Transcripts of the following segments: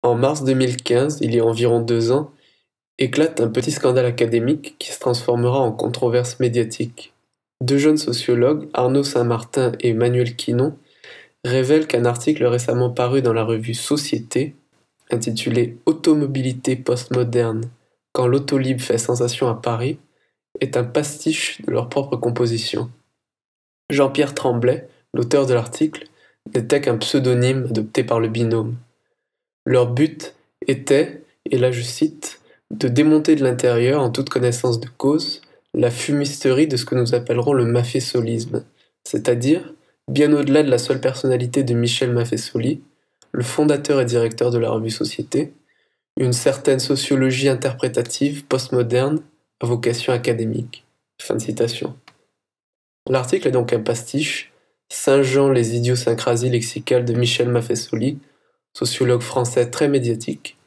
En mars 2015, il y a environ 2 ans, éclate un petit scandale académique qui se transformera en controverse médiatique. Deux jeunes sociologues, Arnaud Saint-Martin et Emmanuel Quinon, révèlent qu'un article récemment paru dans la revue Société, intitulé Automobilité postmoderne, quand l'autolib fait sensation à Paris, est un pastiche de leur propre composition. Jean-Pierre Tremblay, l'auteur de l'article, n'était qu'un pseudonyme adopté par le binôme. Leur but était, et là je cite, de démonter de l'intérieur, en toute connaissance de cause, la fumisterie de ce que nous appellerons le maffesolisme, c'est-à-dire, bien au-delà de la seule personnalité de Michel Maffesoli, le fondateur et directeur de la revue Société, une certaine sociologie interprétative postmoderne à vocation académique. Fin de citation. L'article est donc un pastiche, singeant les idiosyncrasies lexicales de Michel Maffesoli, sociologue français très médiatique,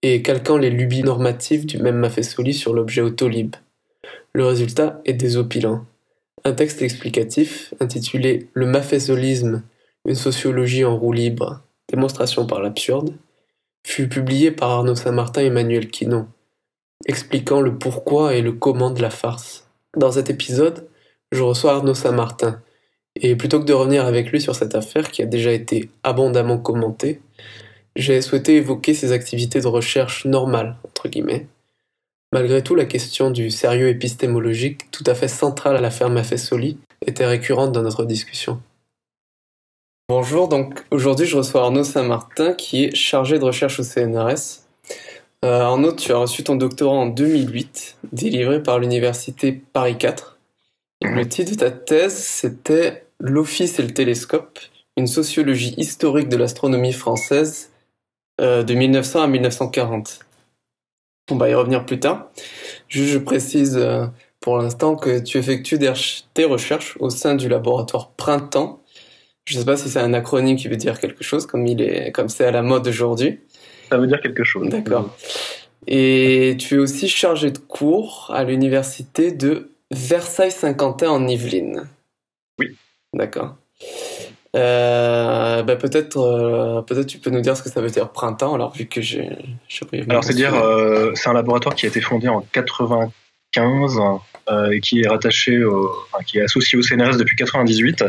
et calquant les lubies normatives du même Maffesoli sur l'objet autolib. Le résultat est désopilant. Un texte explicatif, intitulé Le Maffesolisme, une sociologie en roue libre, démonstration par l'absurde, fut publié par Arnaud Saint-Martin et Emmanuel Quinon, expliquant le pourquoi et le comment de la farce. Dans cet épisode, je reçois Arnaud Saint-Martin, et plutôt que de revenir avec lui sur cette affaire qui a déjà été abondamment commentée, j'ai souhaité évoquer ses activités de recherche normales, entre guillemets. Malgré tout, la question du sérieux épistémologique, tout à fait centrale à l'affaire Maffesoli, était récurrente dans notre discussion. Bonjour, donc aujourd'hui je reçois Arnaud Saint-Martin qui est chargé de recherche au CNRS. Arnaud, tu as reçu ton doctorat en 2008, délivré par l'université Paris 4. Et le titre de ta thèse, c'était L'Office et le télescope, une sociologie historique de l'astronomie française de 1900 à 1940. On va y revenir plus tard. Je précise pour l'instant que tu effectues tes recherches au sein du laboratoire Printemps. Je ne sais pas si c'est un acronyme qui veut dire quelque chose, comme c'est à la mode aujourd'hui. Ça veut dire quelque chose. D'accord. Et tu es aussi chargé de cours à l'université de Versailles-Saint-Quentin en Yvelines. Oui. D'accord. Peut-être tu peux nous dire ce que ça veut dire printemps, alors vu que j'ai Alors c'est un laboratoire qui a été fondé en 95 et qui est qui est associé au CNRS depuis 98,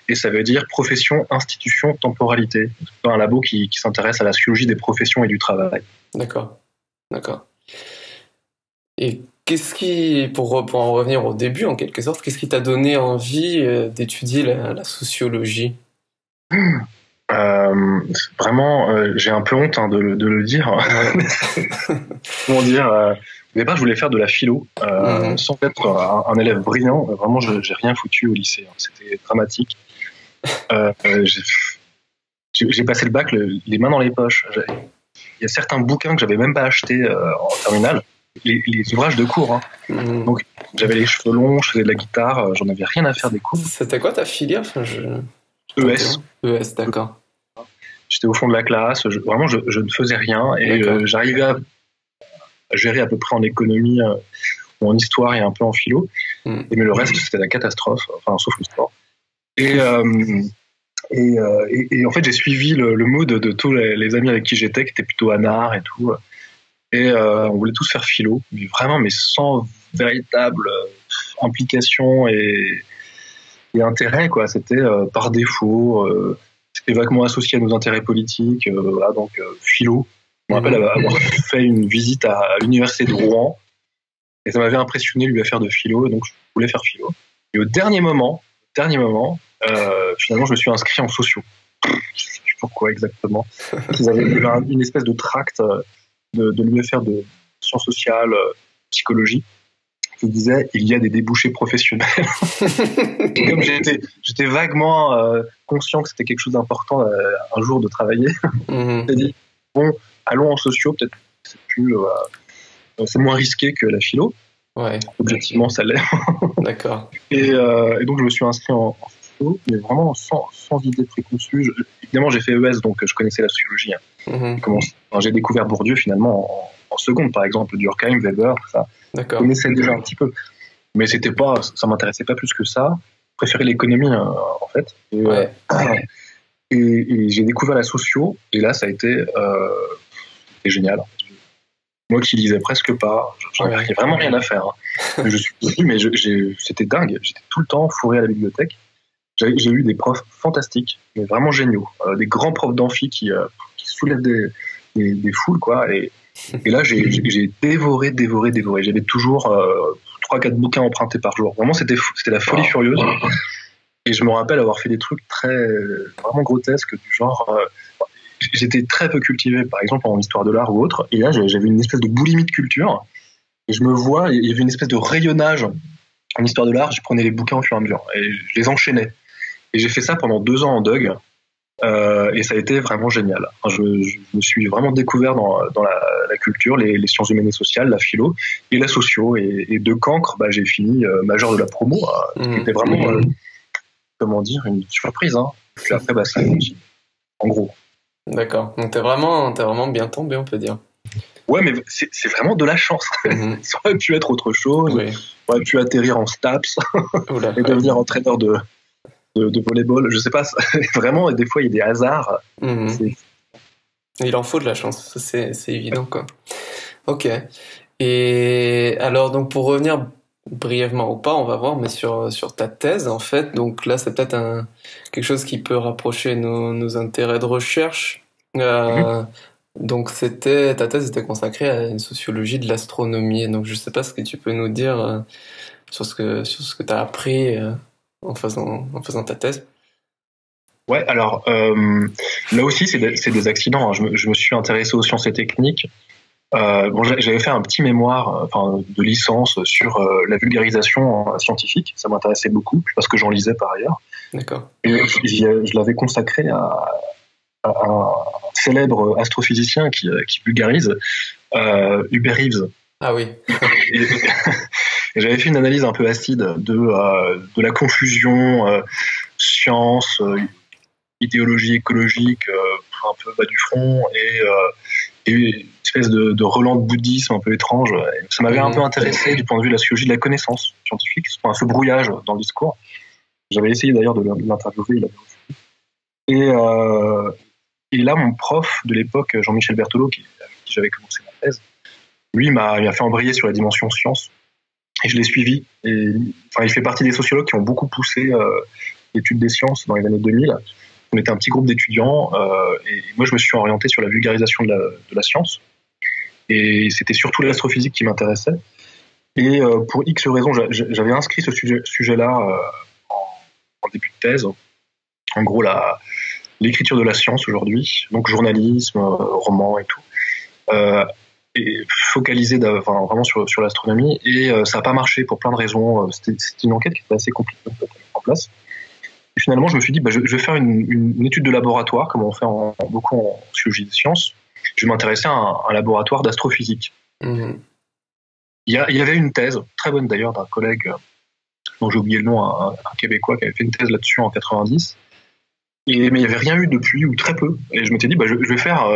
et ça veut dire profession, institution, temporalité. C'est un labo qui s'intéresse à la sociologie des professions et du travail. D'accord. Et pour en revenir au début en quelque sorte, qu'est-ce qui t'a donné envie d'étudier la sociologie ? Vraiment, j'ai un peu honte de le dire. Ouais. Comment dire Au départ, je voulais faire de la philo, sans être un élève brillant. Vraiment, j'ai rien foutu au lycée. C'était dramatique. J'ai passé le bac les mains dans les poches. Il y a certains bouquins que j'avais même pas achetés en terminale, les ouvrages de cours. Donc, j'avais les cheveux longs, je faisais de la guitare, j'en avais rien à faire des cours. C'était quoi ta filière ? ES. ES, d'accord. J'étais au fond de la classe, je ne faisais rien, et j'arrivais à gérer à peu près en économie ou en histoire et un peu en philo. Mais le reste, c'était la catastrophe, enfin, sauf le sport. Et en fait, j'ai suivi le mood de tous les amis avec qui j'étais, qui étaient plutôt anards et tout. Et on voulait tous faire philo, mais sans véritable implication et intérêt, quoi. C'était par défaut, c'était vaguement associé à nos intérêts politiques. Voilà, donc philo. Je me rappelle avoir fait une visite à l'université de Rouen, et ça m'avait impressionné lui à faire de philo, et donc je voulais faire philo. Et au dernier moment, finalement, je me suis inscrit en sociaux. Je ne sais plus pourquoi exactement. Ils avaient une espèce de tract de l'UFR de sciences sociales, psychologie, qui disait il y a des débouchés professionnels. Et comme j'étais vaguement conscient que c'était quelque chose d'important un jour de travailler, j'ai dit bon, allons en sociaux, peut-être c'est moins risqué que la philo. Ouais. Objectivement, ça l'est. D'accord. Et donc je me suis inscrit en sociaux, mais vraiment sans idée préconçue. Évidemment, j'ai fait ES, donc je connaissais la sociologie. J'ai découvert Bourdieu finalement en seconde, par exemple, Durkheim, Weber, ça. D'accord. Je connaissais déjà un petit peu, mais ça m'intéressait pas plus que ça. Je préférais l'économie en fait. Et j'ai découvert la socio, et là ça a été c'était génial. Moi qui lisais presque pas, j'en avais vraiment rien à faire. Hein. Je suis dessus, mais c'était dingue. J'étais tout le temps fourré à la bibliothèque. J'ai eu des profs fantastiques, mais vraiment géniaux. Des grands profs d'amphi qui soulèvent des foules, quoi. Et là, j'ai dévoré. J'avais toujours 3-4 bouquins empruntés par jour. Vraiment, c'était la folie furieuse. Et je me rappelle avoir fait des trucs vraiment grotesques, du genre... j'étais très peu cultivé, par exemple, en histoire de l'art ou autre. Et là, j'avais une espèce de boulimie de culture. Et je me vois, il y avait une espèce de rayonnage en histoire de l'art. Je prenais les bouquins au fur et à mesure. Et je les enchaînais. Et j'ai fait ça pendant 2 ans en Doug. Et ça a été vraiment génial. Enfin, je me suis vraiment découvert dans la culture, les sciences humaines et sociales, la philo et la socio. Et de cancre, j'ai fini major de la promo, ce qui était vraiment, comment dire, une surprise. Hein. Puis après, ça continue, en gros. D'accord. Donc t'es vraiment bien tombé, on peut dire. Ouais, mais c'est vraiment de la chance. Ça aurait pu être autre chose. Oui. Ça aurait pu atterrir en STAPS et devenir entraîneur de volleyball, je sais pas, vraiment, des fois il y a des hasards. Il en faut de la chance, c'est évident, quoi. Ok. Et alors, donc pour revenir brièvement ou pas, on va voir, mais sur ta thèse, en fait, donc là c'est peut-être quelque chose qui peut rapprocher nos intérêts de recherche. Donc ta thèse était consacrée à une sociologie de l'astronomie, donc je sais pas ce que tu peux nous dire sur ce que tu as appris en faisant ta thèse. Ouais, alors là aussi c'est des accidents. Hein. Je me suis intéressé aux sciences et techniques. J'avais fait un petit mémoire de licence sur la vulgarisation scientifique. Ça m'intéressait beaucoup parce que j'en lisais par ailleurs. D'accord. Et je l'avais consacré à un célèbre astrophysicien qui vulgarise, Hubert Reeves. Ah oui. Et j'avais fait une analyse un peu acide de la confusion science, idéologie écologique un peu bas du front et une espèce de relent de bouddhisme un peu étrange. Et ça m'avait un peu intéressé du point de vue de la sociologie de la connaissance scientifique, ce brouillage dans le discours. J'avais essayé d'ailleurs de l'interviewer, il avait refusé. Et là, mon prof de l'époque, Jean-Michel Berthelot, avec qui j'avais commencé ma thèse, lui, il m'a fait embrayer sur la dimension science. Et je l'ai suivi. Et, il fait partie des sociologues qui ont beaucoup poussé l'étude des sciences dans les années 2000. On était un petit groupe d'étudiants et moi, je me suis orienté sur la vulgarisation de la science. Et c'était surtout l'astrophysique qui m'intéressait. Et pour X raisons, j'avais inscrit ce sujet-là en début de thèse. En gros, l'écriture de la science aujourd'hui, donc journalisme, roman et tout. Et focalisé vraiment sur l'astronomie, et ça n'a pas marché pour plein de raisons. C'était une enquête qui était assez compliquée à mettre en place. Et finalement, je me suis dit, je vais faire une étude de laboratoire, comme on fait beaucoup en sociologie des sciences. Je vais m'intéresser à un laboratoire d'astrophysique. Il y avait une thèse, très bonne d'ailleurs, d'un collègue dont j'ai oublié le nom, un Québécois qui avait fait une thèse là-dessus en 90. Mais il n'y avait rien eu depuis, ou très peu. Et je m'étais dit, je vais faire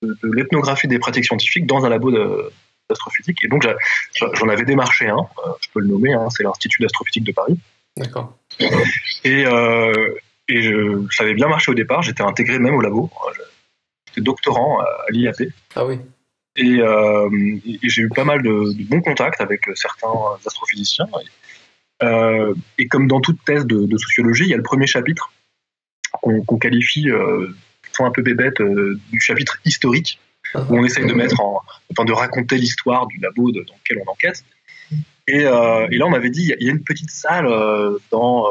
de l'ethnographie des pratiques scientifiques dans un labo d'astrophysique. Et donc, j'en avais démarché un, je peux le nommer, c'est l'Institut d'astrophysique de Paris. D'accord. Et ça avait bien marché au départ, j'étais intégré même au labo. J'étais doctorant à l'IAP. Ah oui. Et j'ai eu pas mal de bons contacts avec certains astrophysiciens. Et comme dans toute thèse de sociologie, il y a le premier chapitre qu'on qualifie un peu bébête du chapitre historique, où on essaye de de raconter l'histoire du labo dans lequel on enquête. Et là, on m'avait dit, il y a une petite salle dans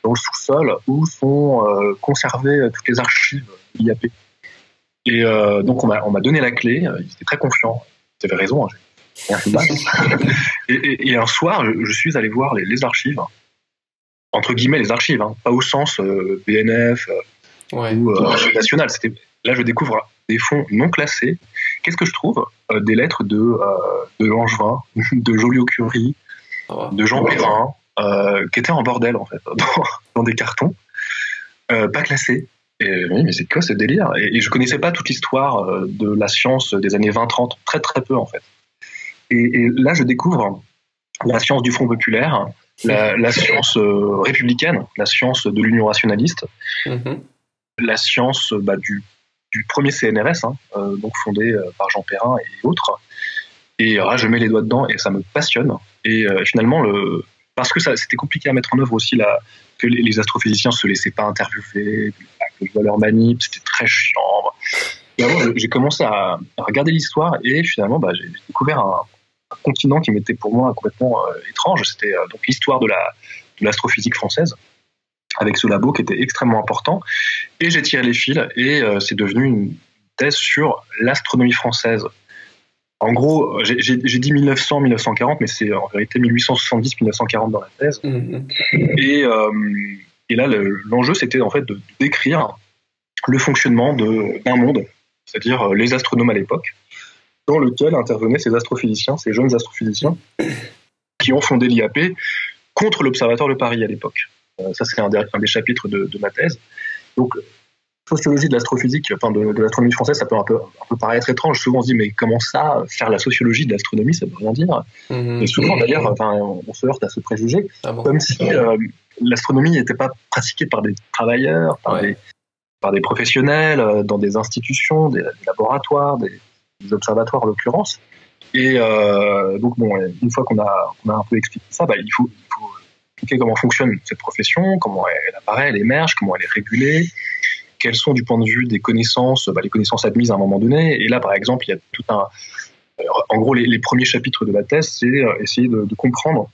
le sous-sol où sont conservées toutes les archives de l'IAP. Et donc, on m'a donné la clé. Ils étaient très confiants. Ils avaient raison. J'ai rien fait de mal. Et un soir, je suis allé voir les archives, entre guillemets les archives, pas au sens BNF ou archives nationales. Là, je découvre des fonds non classés. Qu'est-ce que je trouve? Des lettres de Langevin, de Joliot-Curie, de Jean Perrin, qui étaient en bordel, en fait, dans des cartons, pas classés. Et oui, mais c'est quoi ce délire? Et je connaissais pas toute l'histoire de la science des années 20-30, très très peu, en fait. Et là, je découvre la science du Front populaire, la science républicaine, la science de l'union rationaliste, la science du premier CNRS, donc fondé par Jean Perrin et autres. Et là, je mets les doigts dedans et ça me passionne. Et finalement, parce que c'était compliqué à mettre en œuvre aussi, que les astrophysiciens se laissaient pas interviewer, que je vois leur manip, c'était très chiant. Et alors, j'ai commencé à regarder l'histoire et finalement, j'ai découvert un continent qui m'était pour moi complètement étrange. C'était donc l'histoire de l'astrophysique française, avec ce labo qui était extrêmement important. Et j'ai tiré les fils et c'est devenu une thèse sur l'astronomie française. En gros, j'ai dit 1900-1940, mais c'est en vérité 1870-1940 dans la thèse. Et là, l'enjeu, c'était en fait de décrire le fonctionnement d'un monde, c'est-à-dire les astronomes à l'époque, dans lequel intervenaient ces astrophysiciens, ces jeunes astrophysiciens, qui ont fondé l'IAP contre l'Observatoire de Paris à l'époque. Ça, c'est un des chapitres de ma thèse. Donc, sociologie de l'astrophysique, enfin de l'astronomie française, ça peut un peu paraître étrange. Souvent, on se dit, mais comment ça, faire la sociologie de l'astronomie, ça veut rien dire. Et souvent, d'ailleurs, on se heurte à ce préjugé, comme si l'astronomie n'était pas pratiquée par des travailleurs, par des professionnels, dans des institutions, des laboratoires, des observatoires en l'occurrence. Et donc, une fois qu'on a un peu expliqué ça, il faut expliquer comment fonctionne cette profession, comment elle apparaît, elle émerge, comment elle est régulée, quelles sont du point de vue des connaissances, les connaissances admises à un moment donné. Et là, par exemple, il y a tout un... En gros, les premiers chapitres de la thèse, c'est essayer de comprendre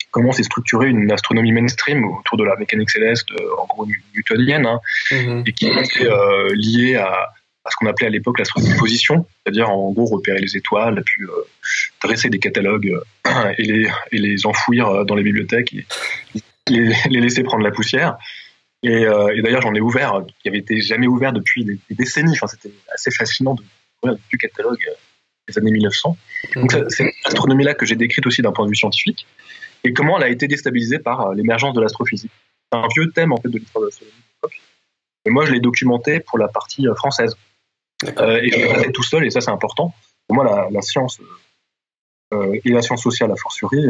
comment s'est structurée une astronomie mainstream autour de la mécanique céleste, en gros newtonienne, et qui était liée à ce qu'on appelait à l'époque l'astronomie de position, c'est-à-dire en gros repérer les étoiles, puis dresser des catalogues et les enfouir dans les bibliothèques et les laisser prendre la poussière. Et d'ailleurs, j'en ai ouvert, qui avait été jamais ouvert depuis des décennies. Enfin, c'était assez fascinant de découvrir du catalogue des années 1900. Donc, c'est cette astronomie-là que j'ai décrite aussi d'un point de vue scientifique, et comment elle a été déstabilisée par l'émergence de l'astrophysique. C'est un vieux thème en fait de l'histoire de l'astronomie de l'époque. Et moi, je l'ai documenté pour la partie française. Et je l'ai pas fait tout seul, et ça, c'est important. Pour moi, la science et la science sociale, a fortiori,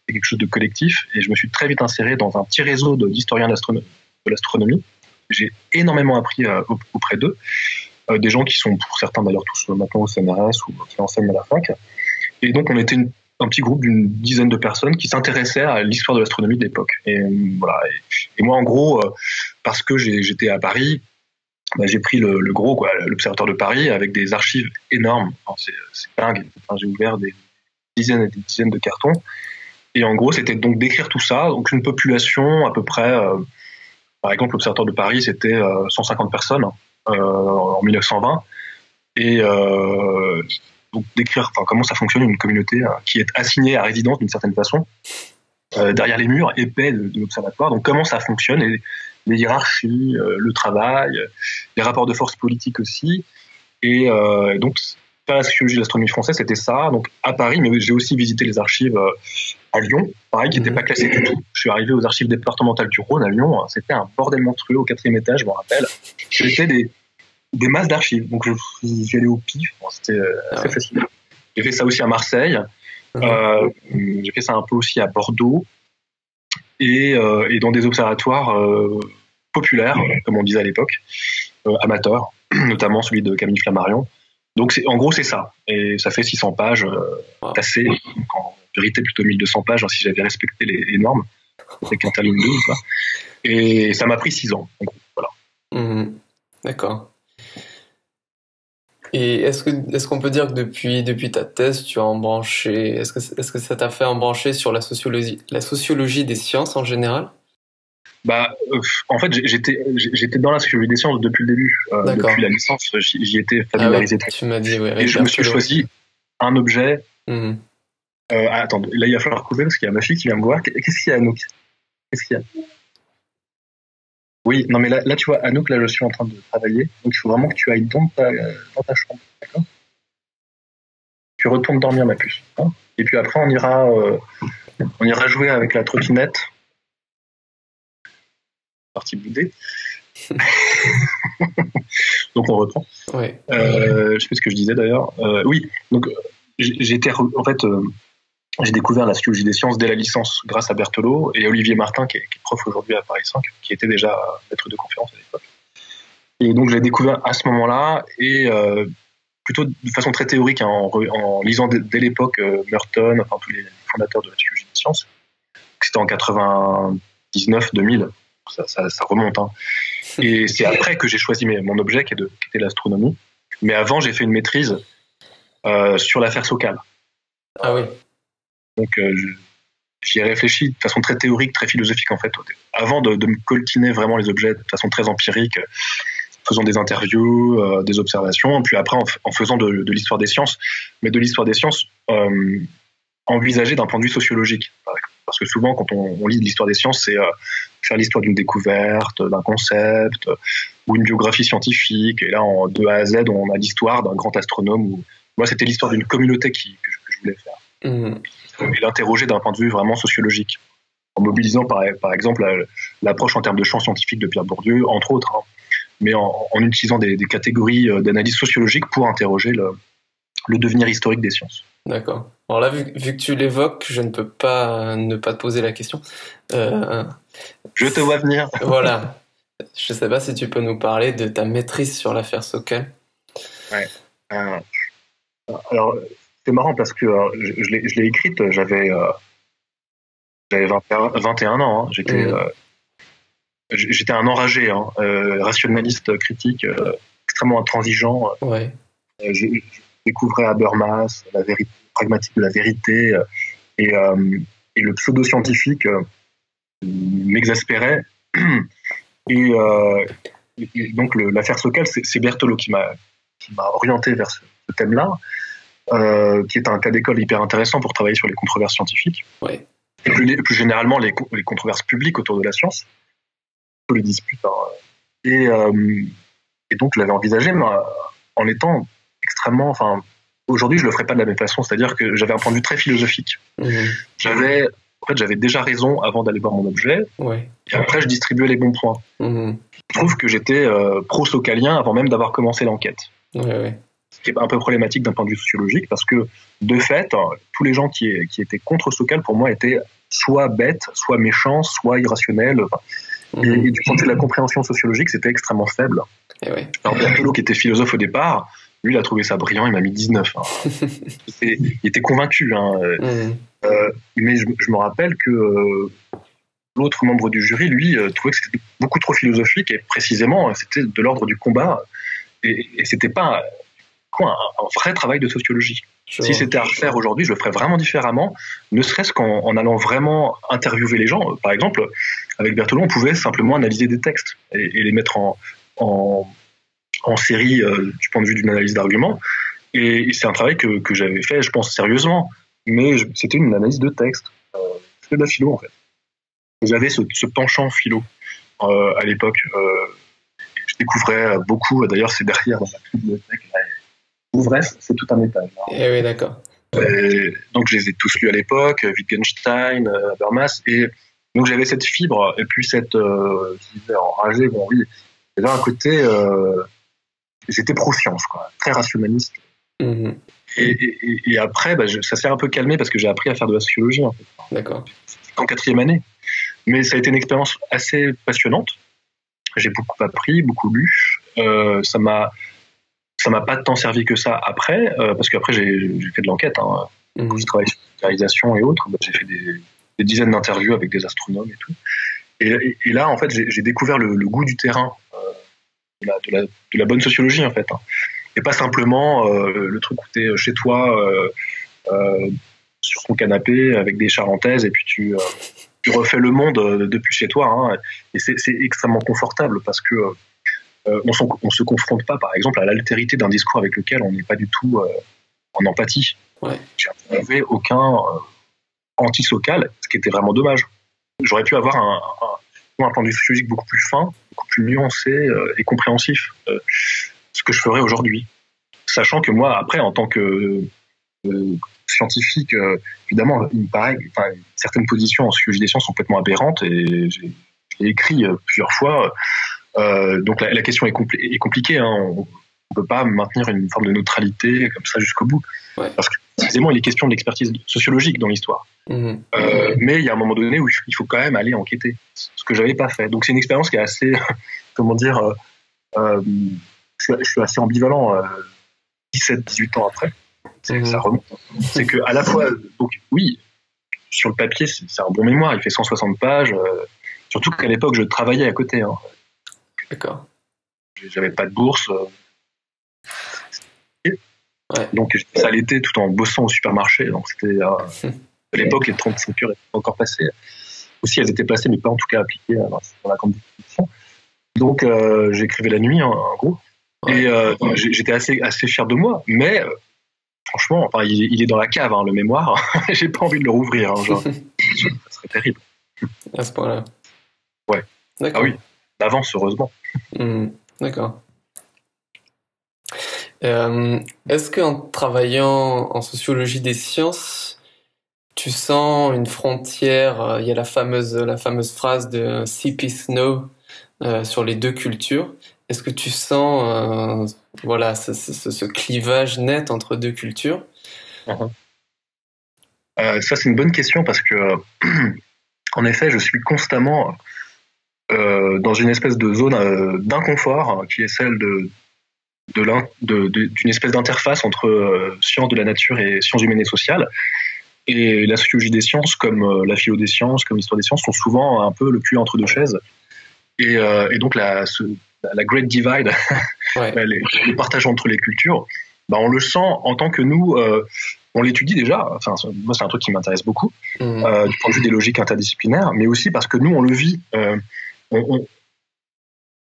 c'est quelque chose de collectif. Et je me suis très vite inséré dans un petit réseau d'historiens de l'astronomie. J'ai énormément appris auprès d'eux, des gens qui sont pour certains d'ailleurs tous maintenant au CNRS ou qui enseignent à la fac. Et donc on était un petit groupe d'une dizaine de personnes qui s'intéressaient à l'histoire de l'astronomie de l'époque. Et voilà. Et moi en gros, parce que j'étais à Paris, j'ai pris le gros, l'Observatoire de Paris, avec des archives énormes. Enfin, c'est dingue. Enfin, j'ai ouvert des dizaines et des dizaines de cartons. Et en gros, c'était donc d'écrire tout ça. Donc une population à peu près... par exemple, l'Observatoire de Paris, c'était 150 personnes en 1920. Et donc d'écrire comment ça fonctionne une communauté qui est assignée à résidence d'une certaine façon, derrière les murs épais de l'Observatoire. Donc comment ça fonctionne, et les hiérarchies, le travail, les rapports de force politiques aussi. Et donc, faire la sociologie de l'astronomie française, c'était ça. Donc à Paris, mais j'ai aussi visité les archives à Lyon, pareil, qui n'étaient pas classées du tout. Je suis arrivé aux archives départementales du Rhône à Lyon, c'était un bordel monstrueux au 4e étage, je me rappelle. C'était des masses d'archives, donc j'y allais au pif, c'était assez facile. J'ai fait ça aussi à Marseille, j'ai fait ça un peu aussi à Bordeaux, et dans des observatoires populaires, comme on disait à l'époque, amateurs, notamment celui de Camille Flammarion. Donc en gros c'est ça, et ça fait 600 pages tassées, en vérité plutôt 1200 pages si j'avais respecté les normes, avec Interligne 2 ou pas. Et ça m'a pris 6 ans, en gros, voilà. D'accord. Et est-ce qu'on peut dire que depuis ta thèse, tu as embranché, est-ce que ça t'a fait embrancher sur la sociologie des sciences en général? En fait, j'étais dans la sociologie des sciences depuis le début. Depuis la licence, j'y étais familiarisé. Tu m'as dit, et je me suis choisi un objet. Attends, là, il va falloir couper parce qu'il y a ma fille qui vient me voir. Qu'est-ce qu'il y a, Anouk? Qu'est-ce qu'il y a? Oui, non, mais là, tu vois, Anouk, là, je suis en train de travailler. Donc, il faut vraiment que tu ailles dans ta chambre. D'accord? Tu retournes dormir, ma puce. Hein, et puis après, on ira jouer avec la trottinette. Partie boudée. Donc on reprend. Ouais. Je sais plus ce que je disais d'ailleurs. Oui, donc j'ai découvert la sociologie des sciences dès la licence grâce à Berthelot et Olivier Martin qui est prof aujourd'hui à Paris 5, qui était déjà maître de conférence à l'époque. Et donc, je l'ai découvert à ce moment-là, et plutôt de façon très théorique, hein, en lisant dès l'époque Merton, enfin tous les fondateurs de la psychologie des sciences. C'était en 99-2000, ça remonte. Hein. Et c'est après que j'ai choisi mon objet, qui était l'astronomie. Mais avant, j'ai fait une maîtrise sur l'affaire Sokal. Ah oui. Donc, j'y ai réfléchi de façon très théorique, très philosophique, en fait, avant de me coltiner vraiment les objets de façon très empirique, faisant des interviews, des observations, puis après en faisant de l'histoire des sciences, mais de l'histoire des sciences envisagée d'un point de vue sociologique. Parce que souvent, quand on lit de l'histoire des sciences, c'est faire l'histoire d'une découverte, d'un concept, ou une biographie scientifique, et là, de A à Z, on a l'histoire d'un grand astronome. Moi, c'était l'histoire d'une communauté que je voulais faire. Et l'interroger d'un point de vue vraiment sociologique, en mobilisant par exemple l'approche en termes de champ scientifique de Pierre Bourdieu, entre autres, hein, mais en utilisant des catégories d'analyse sociologique pour interroger le devenir historique des sciences. D'accord. Alors là, vu que tu l'évoques, je ne peux pas ne pas te poser la question. Je te vois venir. Voilà. Je ne sais pas si tu peux nous parler de ta maîtrise sur l'affaire Sokal. Ouais. Alors, c'est marrant parce que je l'ai écrite, j'avais 21 ans. Hein. J'étais un enragé, hein, rationaliste, critique, extrêmement intransigeant. Ouais. Je découvrais Habermas, la vérité pragmatique de la vérité, et le pseudo-scientifique m'exaspérait. Et donc l'affaire Sokal, c'est Berthelot qui m'a orienté vers ce thème-là, qui est un cas d'école hyper intéressant pour travailler sur les controverses scientifiques. Ouais. Et plus généralement les controverses publiques autour de la science, les disputes. Hein. Et donc je l'avais envisagé, mais en étant extrêmement... Aujourd'hui, je le ferais pas de la même façon, c'est-à-dire que j'avais un point de vue très philosophique. J'avais déjà raison avant d'aller voir mon objet, et après je distribuais les bons points. Je trouve que j'étais pro-sokalien avant même d'avoir commencé l'enquête. Ce qui est un peu problématique d'un point de vue sociologique, parce que de fait, tous les gens qui étaient contre Sokal, pour moi, étaient soit bêtes, soit méchants, soit irrationnels. Et du point de vue de la compréhension sociologique, c'était extrêmement faible. Alors Berthelot, qui était philosophe au départ, lui, il a trouvé ça brillant, il m'a mis 19. Hein. Il était convaincu. Hein. Mais je me rappelle que l'autre membre du jury, lui, trouvait que c'était beaucoup trop philosophique, et précisément, c'était de l'ordre du combat, et c'était pas un vrai travail de sociologie. Si c'était à refaire aujourd'hui, je le ferais vraiment différemment, ne serait-ce qu'en allant vraiment interviewer les gens. Par exemple, avec Berthelot, on pouvait simplement analyser des textes et les mettre en série du point de vue d'une analyse d'arguments. Et c'est un travail que j'avais fait, je pense, sérieusement. Mais c'était une analyse de texte. C'était de la philo, en fait. J'avais ce penchant philo à l'époque. Je découvrais beaucoup, d'ailleurs, c'est derrière dans ma bibliothèque. Bref, c'est tout un étage. Hein. Eh oui, d'accord. Donc, je les ai tous lus à l'époque, Wittgenstein, Habermas. Et donc, j'avais cette fibre, et puis cette enragée. Bon, oui, il y avait un côté... j'étais pro-science, quoi, très rationaliste. Et après, ça s'est un peu calmé parce que j'ai appris à faire de la sociologie, en fait. D'accord. En 4e année. Mais ça a été une expérience assez passionnante. J'ai beaucoup appris, beaucoup lu. Ça m'a pas tant servi que ça après, parce qu'après, j'ai fait de l'enquête. Hein. J'ai travaillé sur la vulgarisation et autres. J'ai fait des dizaines d'interviews avec des astronomes et tout. Et là, en fait, j'ai découvert le goût du terrain, de la bonne sociologie, en fait. Hein. Et pas simplement le truc où t'es chez toi, sur ton canapé, avec des charentaises, et puis tu refais le monde depuis chez toi. Hein. Et c'est extrêmement confortable, parce que on se confronte pas, par exemple, à l'altérité d'un discours avec lequel on n'est pas du tout en empathie. J'ai trouvé aucun anti-Sokal, ce qui était vraiment dommage. J'aurais pu avoir un point de vue sociologique beaucoup plus fin, beaucoup plus nuancé et compréhensif, ce que je ferais aujourd'hui. Sachant que moi, après, en tant que scientifique, évidemment, il me paraît que certaines positions en sociologie des sciences sont complètement aberrantes, et j'ai écrit plusieurs fois. Donc la question est compliquée. Hein. On ne peut pas maintenir une forme de neutralité comme ça jusqu'au bout. Parce que précisément, il est question de l'expertise sociologique dans l'histoire. Mais il y a un moment donné où il faut quand même aller enquêter, ce que je n'avais pas fait. Donc c'est une expérience qui est assez, comment dire, Euh, je suis assez ambivalent 17-18 ans après. Ça remonte. C'est que à la fois, donc oui, sur le papier, c'est un bon mémoire, il fait 160 pages. Surtout qu'à l'époque, je travaillais à côté. Hein. D'accord. J'avais pas de bourse. Ouais. Donc, je faisais ça l'été tout en bossant au supermarché. Donc, c'était à l'époque, les 35 heures étaient encore passées. Aussi, elles étaient placées, mais pas en tout cas appliquées dans la grande distribution. Donc, j'écrivais la nuit, en gros. Ouais. Et j'étais assez fier de moi. Mais franchement, enfin, il est dans la cave, hein, le mémoire. J'ai pas envie de le rouvrir. Hein, genre. Ça serait terrible. À ce point-là. Ouais. D'accord. Ah oui, d'avance, heureusement. D'accord. Est-ce qu'en travaillant en sociologie des sciences, tu sens une frontière? Il y a la fameuse phrase de C.P. Snow sur les deux cultures. Est-ce que tu sens voilà, ce clivage net entre deux cultures? Ça, c'est une bonne question parce que, en effet, je suis constamment dans une espèce de zone d'inconfort qui est celle d'une espèce d'interface entre sciences de la nature et sciences humaines et sociales. Et la sociologie des sciences, comme la philo des sciences, comme l'histoire des sciences, sont souvent un peu le cul entre deux chaises. Et donc la Great Divide, ouais. les partages entre les cultures, bah on le sent en tant que nous, on l'étudie déjà. Enfin, moi, c'est un truc qui m'intéresse beaucoup, du point de vue des logiques interdisciplinaires, mais aussi parce que nous, on le vit.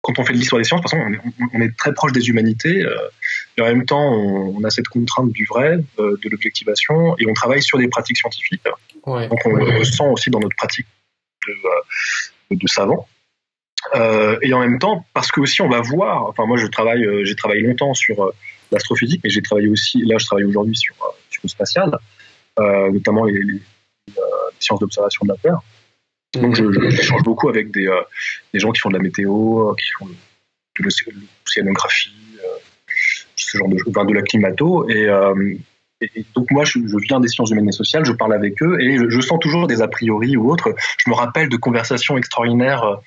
Quand on fait de l'histoire des sciences, de toute façon, on est très proche des humanités, et en même temps, on a cette contrainte du vrai, de l'objectivation, et on travaille sur des pratiques scientifiques. Ouais. Donc, on le sent aussi dans notre pratique de savant. Et en même temps, parce que aussi on va voir, enfin moi j'ai travaillé longtemps sur l'astrophysique, mais j'ai travaillé aussi, là je travaille aujourd'hui sur le spatial, notamment les sciences d'observation de la Terre. Donc j'échange beaucoup avec des gens qui font de la météo, qui font de l'océanographie, ce genre de la climato, et donc moi je viens des sciences humaines et sociales, je parle avec eux, et je sens toujours des a priori ou autres. Je me rappelle de conversations extraordinaires.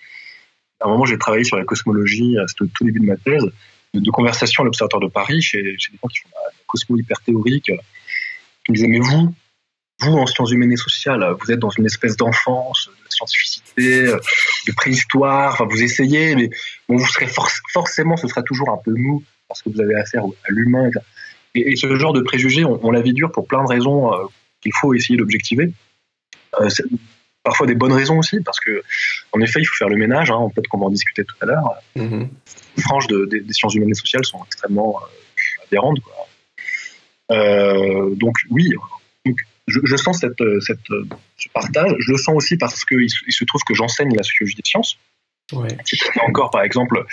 À un moment, j'ai travaillé sur la cosmologie, c'était au tout début de ma thèse, de conversations à l'Observatoire de Paris, chez des gens qui font la cosmo hyper théorique, qui me disaient, mais vous, en sciences humaines et sociales, vous êtes dans une espèce d'enfance, de scientificité, de préhistoire, enfin, vous essayez, mais bon, vous serez forcément, ce sera toujours un peu mou, parce que vous avez affaire à l'humain. Et ce genre de préjugés, on la vit dur pour plein de raisons qu'il faut essayer d'objectiver. Parfois des bonnes raisons aussi, parce que en effet, il faut faire le ménage, hein, peut-être qu'on va en discuter tout à l'heure. Les franges des sciences humaines et sociales sont extrêmement adhérentes, quoi. Donc oui, donc, je sens ce partage. Je le sens aussi parce qu'il se trouve que j'enseigne la sociologie des sciences. Ouais. Encore, par exemple,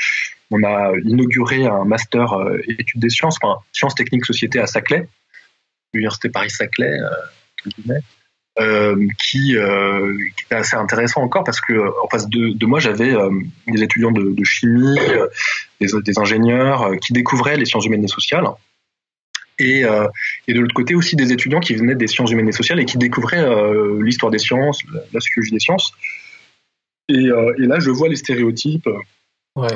on a inauguré un master études des sciences, enfin sciences techniques société à Saclay, l'université Paris-Saclay, qui était assez intéressant encore parce que en face de moi j'avais des étudiants de chimie, des ingénieurs qui découvraient les sciences humaines et sociales, et de l'autre côté aussi des étudiants qui venaient des sciences humaines et sociales et qui découvraient l'histoire des sciences, la sociologie des sciences, et là je vois les stéréotypes,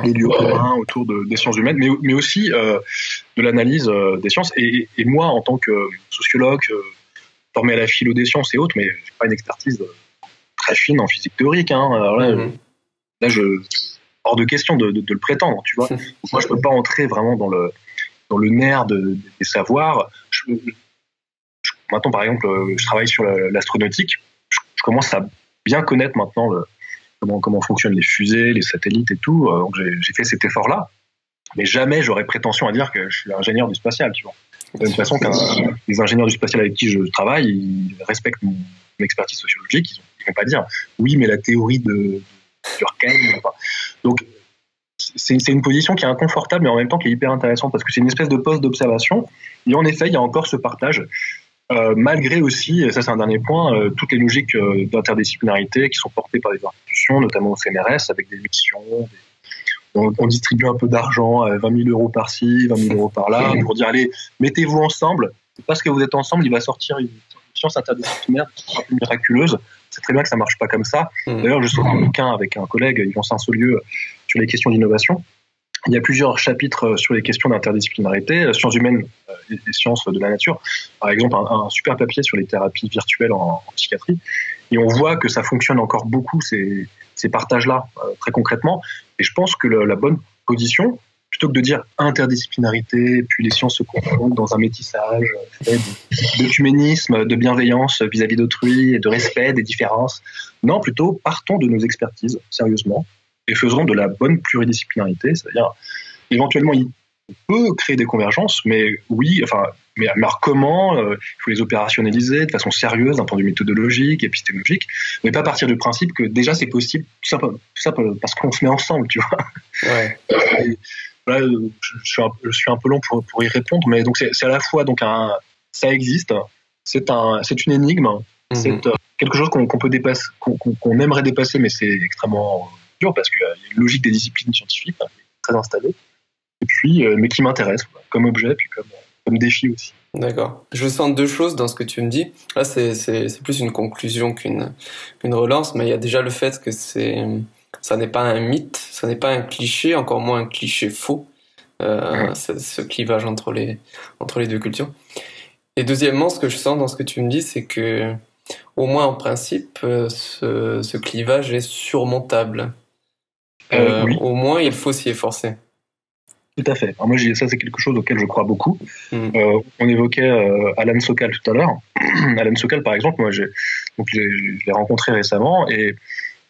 les lieux communs autour des sciences humaines, mais aussi de l'analyse des sciences, et moi en tant que sociologue formé à la philo des sciences et autres, mais j'ai pas une expertise très fine en physique théorique. Hein. Alors là, hors de question de le prétendre, tu vois. Donc moi, je peux pas entrer vraiment dans le nerf des savoirs. Maintenant, par exemple, je travaille sur l'astronautique. Je commence à bien connaître maintenant comment fonctionnent les fusées, les satellites et tout. Donc j'ai fait cet effort-là. Mais jamais j'aurais prétention à dire que je suis ingénieur du spatial, tu vois. De la même façon les ingénieurs du spatial avec qui je travaille, ils respectent mon expertise sociologique, ils vont pas dire oui, mais la théorie de Durkheim. Enfin. Donc c'est une position qui est inconfortable, mais en même temps qui est hyper intéressante parce que c'est une espèce de poste d'observation. Et en effet, il y a encore ce partage, malgré aussi, et ça c'est un dernier point, toutes les logiques d'interdisciplinarité qui sont portées par les institutions, notamment au CNRS, avec des missions. On distribue un peu d'argent, 20 000 euros par-ci, 20 000 euros par-là, pour dire, allez, mettez-vous ensemble. Et parce que vous êtes ensemble, il va sortir une science interdisciplinaire un peu miraculeuse. C'est très bien que ça ne marche pas comme ça. D'ailleurs, je sors un bouquin avec un collègue, Yvan Saint-Saulieu, sur les questions d'innovation. Il y a plusieurs chapitres sur les questions d'interdisciplinarité, sciences humaines et sciences de la nature. Par exemple, un super papier sur les thérapies virtuelles en psychiatrie. Et on voit que ça fonctionne encore beaucoup, ces partages-là, très concrètement. Et je pense que la bonne position, plutôt que de dire interdisciplinarité, puis les sciences se confondent dans un métissage fait d'œcuménisme, de bienveillance vis-à-vis d'autrui et de respect des différences. Non, plutôt partons de nos expertises, sérieusement, et faisons de la bonne pluridisciplinarité, c'est-à-dire éventuellement il peut créer des convergences, mais oui, mais alors comment il faut les opérationnaliser de façon sérieuse d'un point de vue méthodologique, épistémologique, mais pas partir du principe que déjà c'est possible, tout ça parce qu'on se met ensemble, tu vois. Ouais. Et, là, je suis un peu long pour y répondre, mais donc c'est à la fois donc ça existe, c'est une énigme, c'est quelque chose qu'on peut dépasser, qu'on aimerait dépasser, mais c'est extrêmement dur parce qu'il y a une logique des disciplines scientifiques très installée, et puis mais qui m'intéresse comme objet puis comme défi aussi. D'accord. Je sens deux choses dans ce que tu me dis. Là, c'est plus une conclusion qu'une relance, mais il y a déjà le fait que ça n'est pas un mythe, ça n'est pas un cliché, encore moins un cliché faux, ce clivage entre les deux cultures. Et deuxièmement, ce que je sens dans ce que tu me dis, c'est que, au moins en principe, ce clivage est surmontable. Oui. Au moins, il faut s'y efforcer. Tout à fait. Alors moi, ça, c'est quelque chose auquel je crois beaucoup. On évoquait Alan Sokal tout à l'heure. Alan Sokal, par exemple, moi, je l'ai rencontré récemment et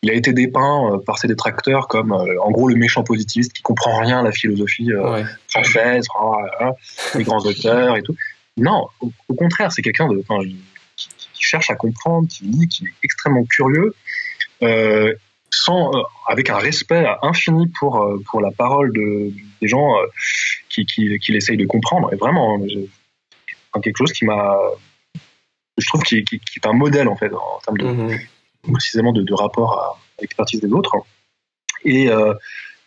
il a été dépeint par ses détracteurs comme, en gros, le méchant positiviste qui comprend rien à la philosophie française, les grands auteurs et tout. Non, au contraire, c'est quelqu'un qui cherche à comprendre, qui lit, qui est extrêmement curieux. Avec un respect infini pour la parole des gens qu'il essaye de comprendre. Et vraiment, quelque chose je trouve qui est un modèle en fait en termes précisément de rapport à l'expertise des autres. Et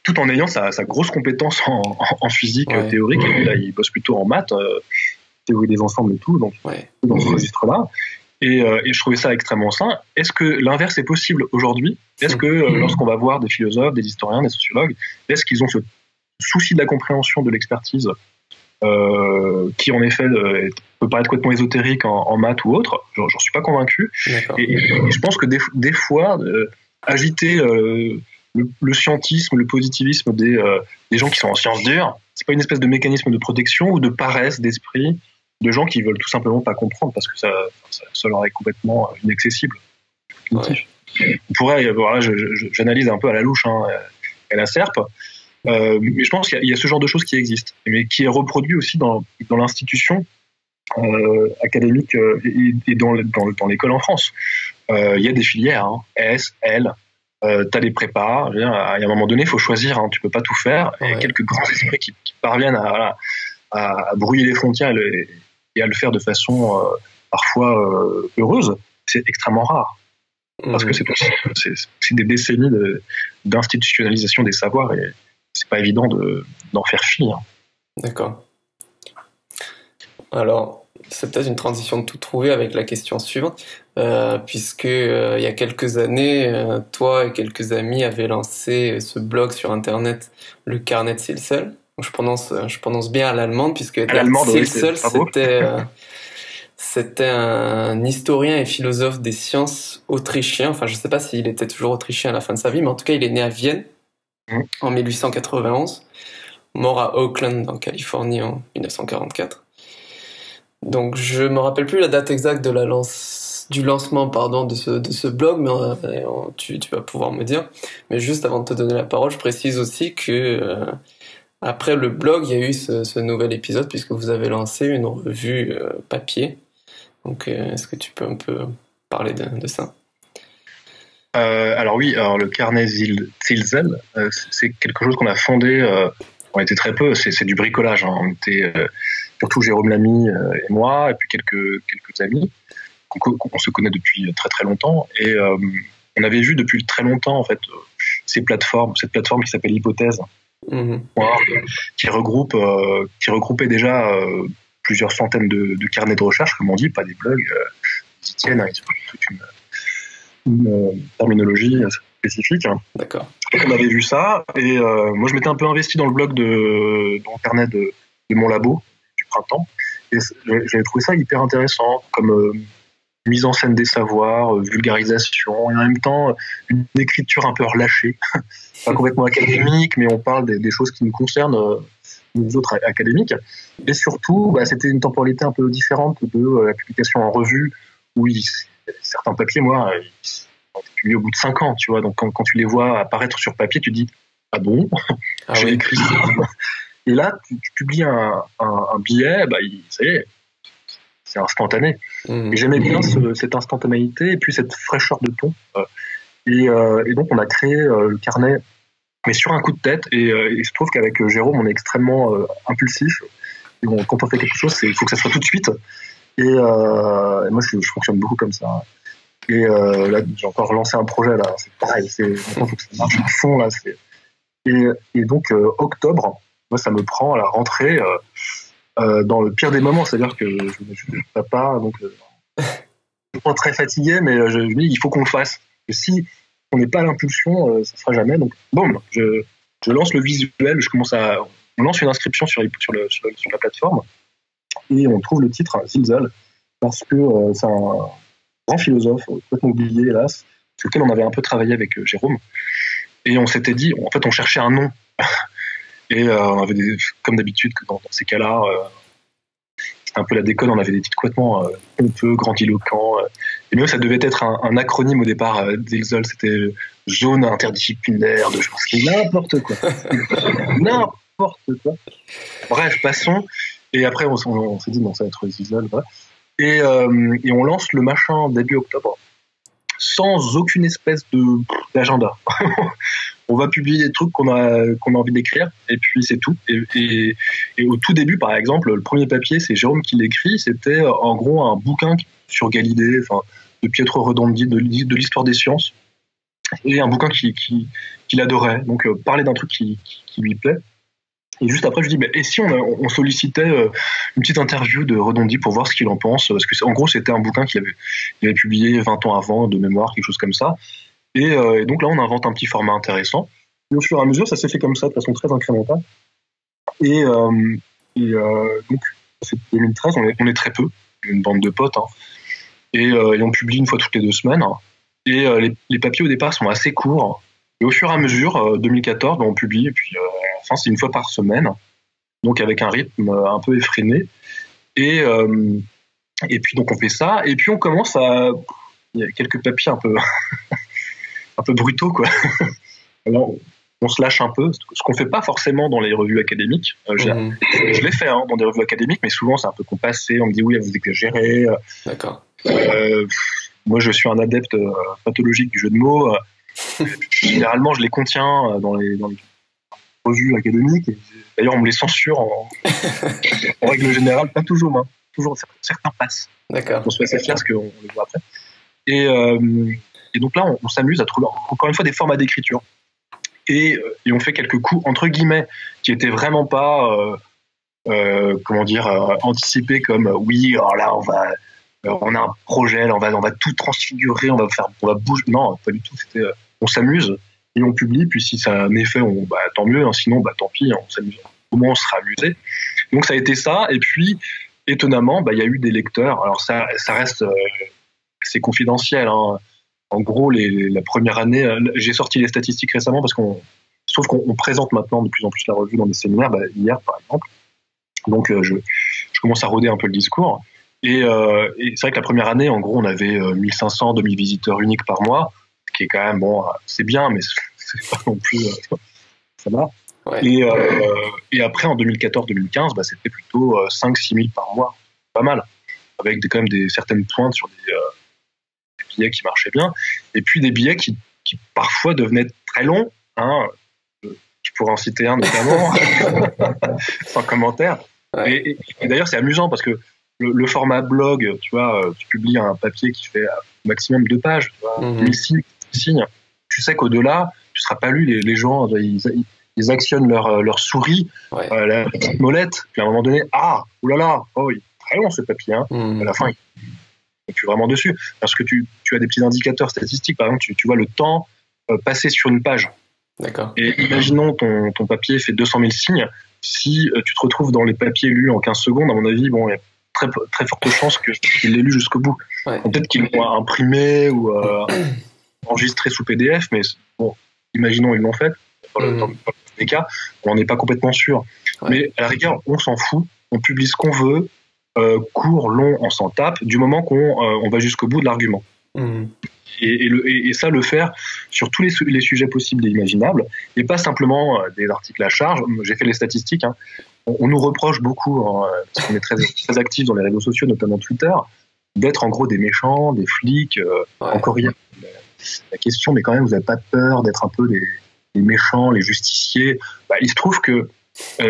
tout en ayant sa grosse compétence en physique théorique. Et puis là, il bosse plutôt en maths, théorie des ensembles et tout, donc dans ce registre-là. Et je trouvais ça extrêmement sain. Est-ce que l'inverse est possible aujourd'hui ? Est-ce que lorsqu'on va voir des philosophes, des historiens, des sociologues, est-ce qu'ils ont ce souci de la compréhension de l'expertise qui en effet peut paraître complètement ésotérique en maths ou autre ? J'en suis pas convaincu. Et je pense que des fois, agiter le scientisme, le positivisme des gens qui sont en sciences dures, c'est pas une espèce de mécanisme de protection ou de paresse d'esprit de gens qui veulent tout simplement pas comprendre parce que ça leur est complètement inaccessible. Ouais. On pourrait, voilà, j'analyse un peu à la louche à la serpe, mais je pense qu'il y a ce genre de choses qui existent, mais qui est reproduit aussi dans l'institution académique et dans l'école en France. Il y a des filières, S, L, t'as des prépas, il y a un moment donné, il faut choisir, tu peux pas tout faire. Il y a quelques grands esprits qui parviennent à brouiller les frontières et à le faire de façon parfois heureuse. C'est extrêmement rare. Parce que c'est des décennies d'institutionnalisation des savoirs et c'est pas évident d'en faire fi. D'accord. Alors, c'est peut-être une transition de tout trouver avec la question suivante, puisque il y a quelques années, toi et quelques amis avaient lancé ce blog sur Internet, le Carnet de Silsel. Je prononce bien à l'allemande, puisque Silsel, c'était un historien et philosophe des sciences autrichien. Enfin, je ne sais pas s'il était toujours autrichien à la fin de sa vie, mais en tout cas, il est né à Vienne en 1891, mort à Oakland, en Californie, en 1944. Donc, je me rappelle plus la date exacte du lancement de ce blog, mais tu vas pouvoir me dire. Mais juste avant de te donner la parole, je précise aussi que après le blog, il y a eu ce nouvel épisode puisque vous avez lancé une revue papier. Donc, est-ce que tu peux un peu parler de ça ? Alors oui, le Carnet Silsel, c'est quelque chose qu'on a fondé. On était très peu, c'est du bricolage. On était surtout Jérôme Lamy et moi, et puis quelques amis qu'on se connaît depuis très très longtemps. Et on avait vu depuis très longtemps en fait cette plateforme qui s'appelle Hypothèse, qui regroupait déjà plusieurs centaines de carnets de recherche, comme on dit, pas des blogs. Ils y tiennent, ils ont toute une terminologie spécifique. D'accord. on avait vu ça, et moi je m'étais un peu investi dans le blog dans le carnet de mon labo du printemps, et j'avais trouvé ça hyper intéressant, comme mise en scène des savoirs, vulgarisation, et en même temps une écriture un peu relâchée, pas complètement académique, mais on parle des choses qui nous concernent, nous autres académiques, et surtout c'était une temporalité un peu différente de la publication en revue, où certains papiers, moi, ils ont été publiés au bout de 5 ans, tu vois, donc quand tu les vois apparaître sur papier, tu te dis « Ah bon, j'ai écrit ça ?» Et là, tu publies un billet, ça y est, c'est instantané. Et j'aimais bien cette instantanéité et puis cette fraîcheur de ton. Et donc, on a créé le carnet, mais sur un coup de tête. Et il se trouve qu'avec Jérôme, on est extrêmement impulsif. Et quand on fait quelque chose, il faut que ça soit tout de suite. Et moi, je fonctionne beaucoup comme ça. Et là, j'ai encore lancé un projet, là. C'est pareil. Maintenant, il faut que ça marche à fond, là. Et donc, octobre, moi, ça me prend à la rentrée dans le pire des moments. C'est-à-dire que je suis papa, donc je suis très fatigué, mais je me dis, il faut qu'on le fasse. Et si on n'est pas à l'impulsion, ça ne se fera jamais. Donc, boum, je lance le visuel, on lance une inscription sur la plateforme, et on trouve le titre Zilzal, parce que c'est un grand philosophe, complètement oublié, hélas, sur lequel on avait un peu travaillé avec Jérôme. Et on s'était dit, en fait, on cherchait un nom. Et on avait comme d'habitude, dans ces cas-là, c'était un peu la déconne, on avait des titres complètement pompeux, grandiloquents. Et même ça devait être un acronyme au départ. Zilzal, c'était jaune interdisciplinaire, de choses. N'importe quoi. N'importe quoi. Bref, passons. Et après, on s'est dit, bon, ça va être Zilzal. Voilà. Et on lance le machin début octobre, sans aucune espèce d'agenda. On va publier des trucs qu'on a envie d'écrire, et puis c'est tout. Et au tout début, par exemple, le premier papier, c'est Jérôme qui l'écrit, c'était en gros un bouquin sur Galilée, de Pietro Redondi, de l'histoire des sciences, et un bouquin qu'il adorait. Donc parler d'un truc qui lui plaît. Et juste après, je dis, et si on sollicitait une petite interview de Redondi pour voir ce qu'il en pense, parce que en gros, c'était un bouquin qu'il avait publié 20 ans avant, de mémoire, quelque chose comme ça. Et donc là, on invente un petit format intéressant. Et au fur et à mesure, ça s'est fait comme ça, de façon très incrémentale. Et donc, c'est 2013, on est très peu, une bande de potes, hein. Et on publie une fois toutes les 2 semaines. Et les papiers, au départ, sont assez courts. Et au fur et à mesure, 2014, on publie, et puis enfin, c'est une fois par semaine, donc avec un rythme un peu effréné. Et puis, donc, on fait ça. Et puis, on commence il y a quelques papiers un peu un peu brutaux, quoi. Alors, on se lâche un peu, ce qu'on fait pas forcément dans les revues académiques. Je l'ai fait dans des revues académiques, mais souvent c'est un peu compassé. On me dit oui, vous exagérez. D'accord. Moi, je suis un adepte pathologique du jeu de mots. Généralement, je les contiens dans les revues académiques. D'ailleurs, on me les censure en règle générale, pas toujours, hein. Toujours, certains passent. D'accord. On se fait assez fier parce qu'on les voit après. Et donc là, on s'amuse à trouver encore une fois des formats d'écriture. Et on fait quelques coups, entre guillemets, qui étaient vraiment pas, anticipés comme oui, alors là, on a un projet, là, on va tout transfigurer, on va bouger. Non, pas du tout. C'était, on s'amuse et on publie. Puis si ça a un effet, tant mieux. Hein, sinon, tant pis, on s'amuse. Au moins, on sera amusé. Donc ça a été ça. Et puis, étonnamment, il y a eu des lecteurs. Alors ça reste, c'est confidentiel, hein. En gros, la première année, j'ai sorti les statistiques récemment parce sauf qu'on présente maintenant de plus en plus la revue dans des séminaires, hier par exemple. Donc je commence à roder un peu le discours. Et c'est vrai que la première année, en gros, on avait 1500, 2000 visiteurs uniques par mois, ce qui est quand même, c'est bien, mais c'est pas non plus, ça va. Ouais. Et après, en 2014-2015, c'était plutôt 5-6 000 par mois, pas mal, avec quand même certaines pointes sur des billets qui marchaient bien, et puis des billets qui parfois devenaient très longs, hein. Je pourrais en citer un notamment, sans commentaire. Ouais. Et d'ailleurs, c'est amusant parce que le format blog, tu vois, tu publies un papier qui fait au maximum 2 pages, tu vois, 1000 signes. Tu sais qu'au-delà, tu ne seras pas lu, les gens, ils actionnent leur souris, ouais. La petite molette, puis à un moment donné, oulala, il est très long ce papier, hein. À la fin, je suis vraiment dessus, parce que tu as des petits indicateurs statistiques, par exemple, tu vois le temps passé sur une page. D'accord. Et imaginons ton papier fait 200 000 signes. Si tu te retrouves dans les papiers lus en 15 secondes, à mon avis, bon, il y a très, très forte chance qu'il l'ait lu jusqu'au bout. Ouais. Peut-être qu'ils l'ont imprimé ou enregistré sous PDF, mais bon, imaginons ils l'ont fait. Dans les cas, on n'est pas complètement sûr. Ouais. Mais à la rigueur, on s'en fout. On publie ce qu'on veut, court, long, on s'en tape, du moment qu'on va jusqu'au bout de l'argument. Et ça, le faire sur tous les sujets possibles et imaginables, et pas simplement des articles à charge. J'ai fait les statistiques. Hein. On nous reproche beaucoup, hein, parce qu'on est très, très actifs dans les réseaux sociaux, notamment Twitter, d'être en gros des méchants, des flics. Encore hier, la question, mais quand même, vous n'avez pas peur d'être un peu les méchants, les justiciers. Il se trouve que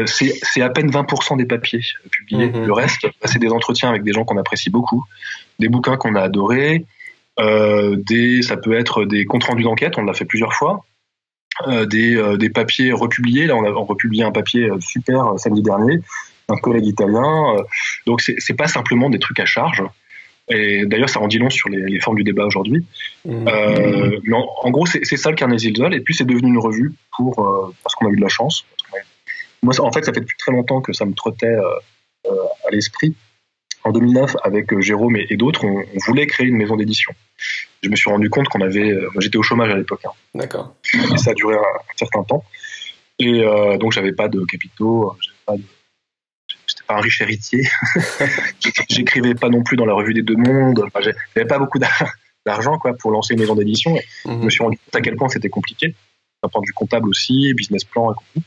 c'est à peine 20% des papiers publiés. Le reste, c'est des entretiens avec des gens qu'on apprécie beaucoup, des bouquins qu'on a adorés, ça peut être des comptes rendus d'enquête, on l'a fait plusieurs fois, des papiers republiés. Là, on a republié un papier super samedi dernier, un collègue italien. Donc, c'est pas simplement des trucs à charge. Et d'ailleurs, ça en dit long sur les formes du débat aujourd'hui. Mais en gros, c'est ça le carnet Zilzol. Et puis, c'est devenu une revue parce qu'on a eu de la chance. Moi, en fait, ça fait depuis très longtemps que ça me trottait à l'esprit. En 2009, avec Jérôme et d'autres, on voulait créer une maison d'édition. Je me suis rendu compte qu'on avait... moi, j'étais au chômage à l'époque. Hein. D'accord. Et ça a duré un certain temps. Et donc, j'avais pas de capitaux, j'étais pas un riche héritier. J'écrivais pas non plus dans la revue des Deux Mondes. Enfin, j'avais pas beaucoup d'argent pour lancer une maison d'édition. Je me suis rendu compte à quel point c'était compliqué. D'un point de vue comptable aussi, business plan et compagnie.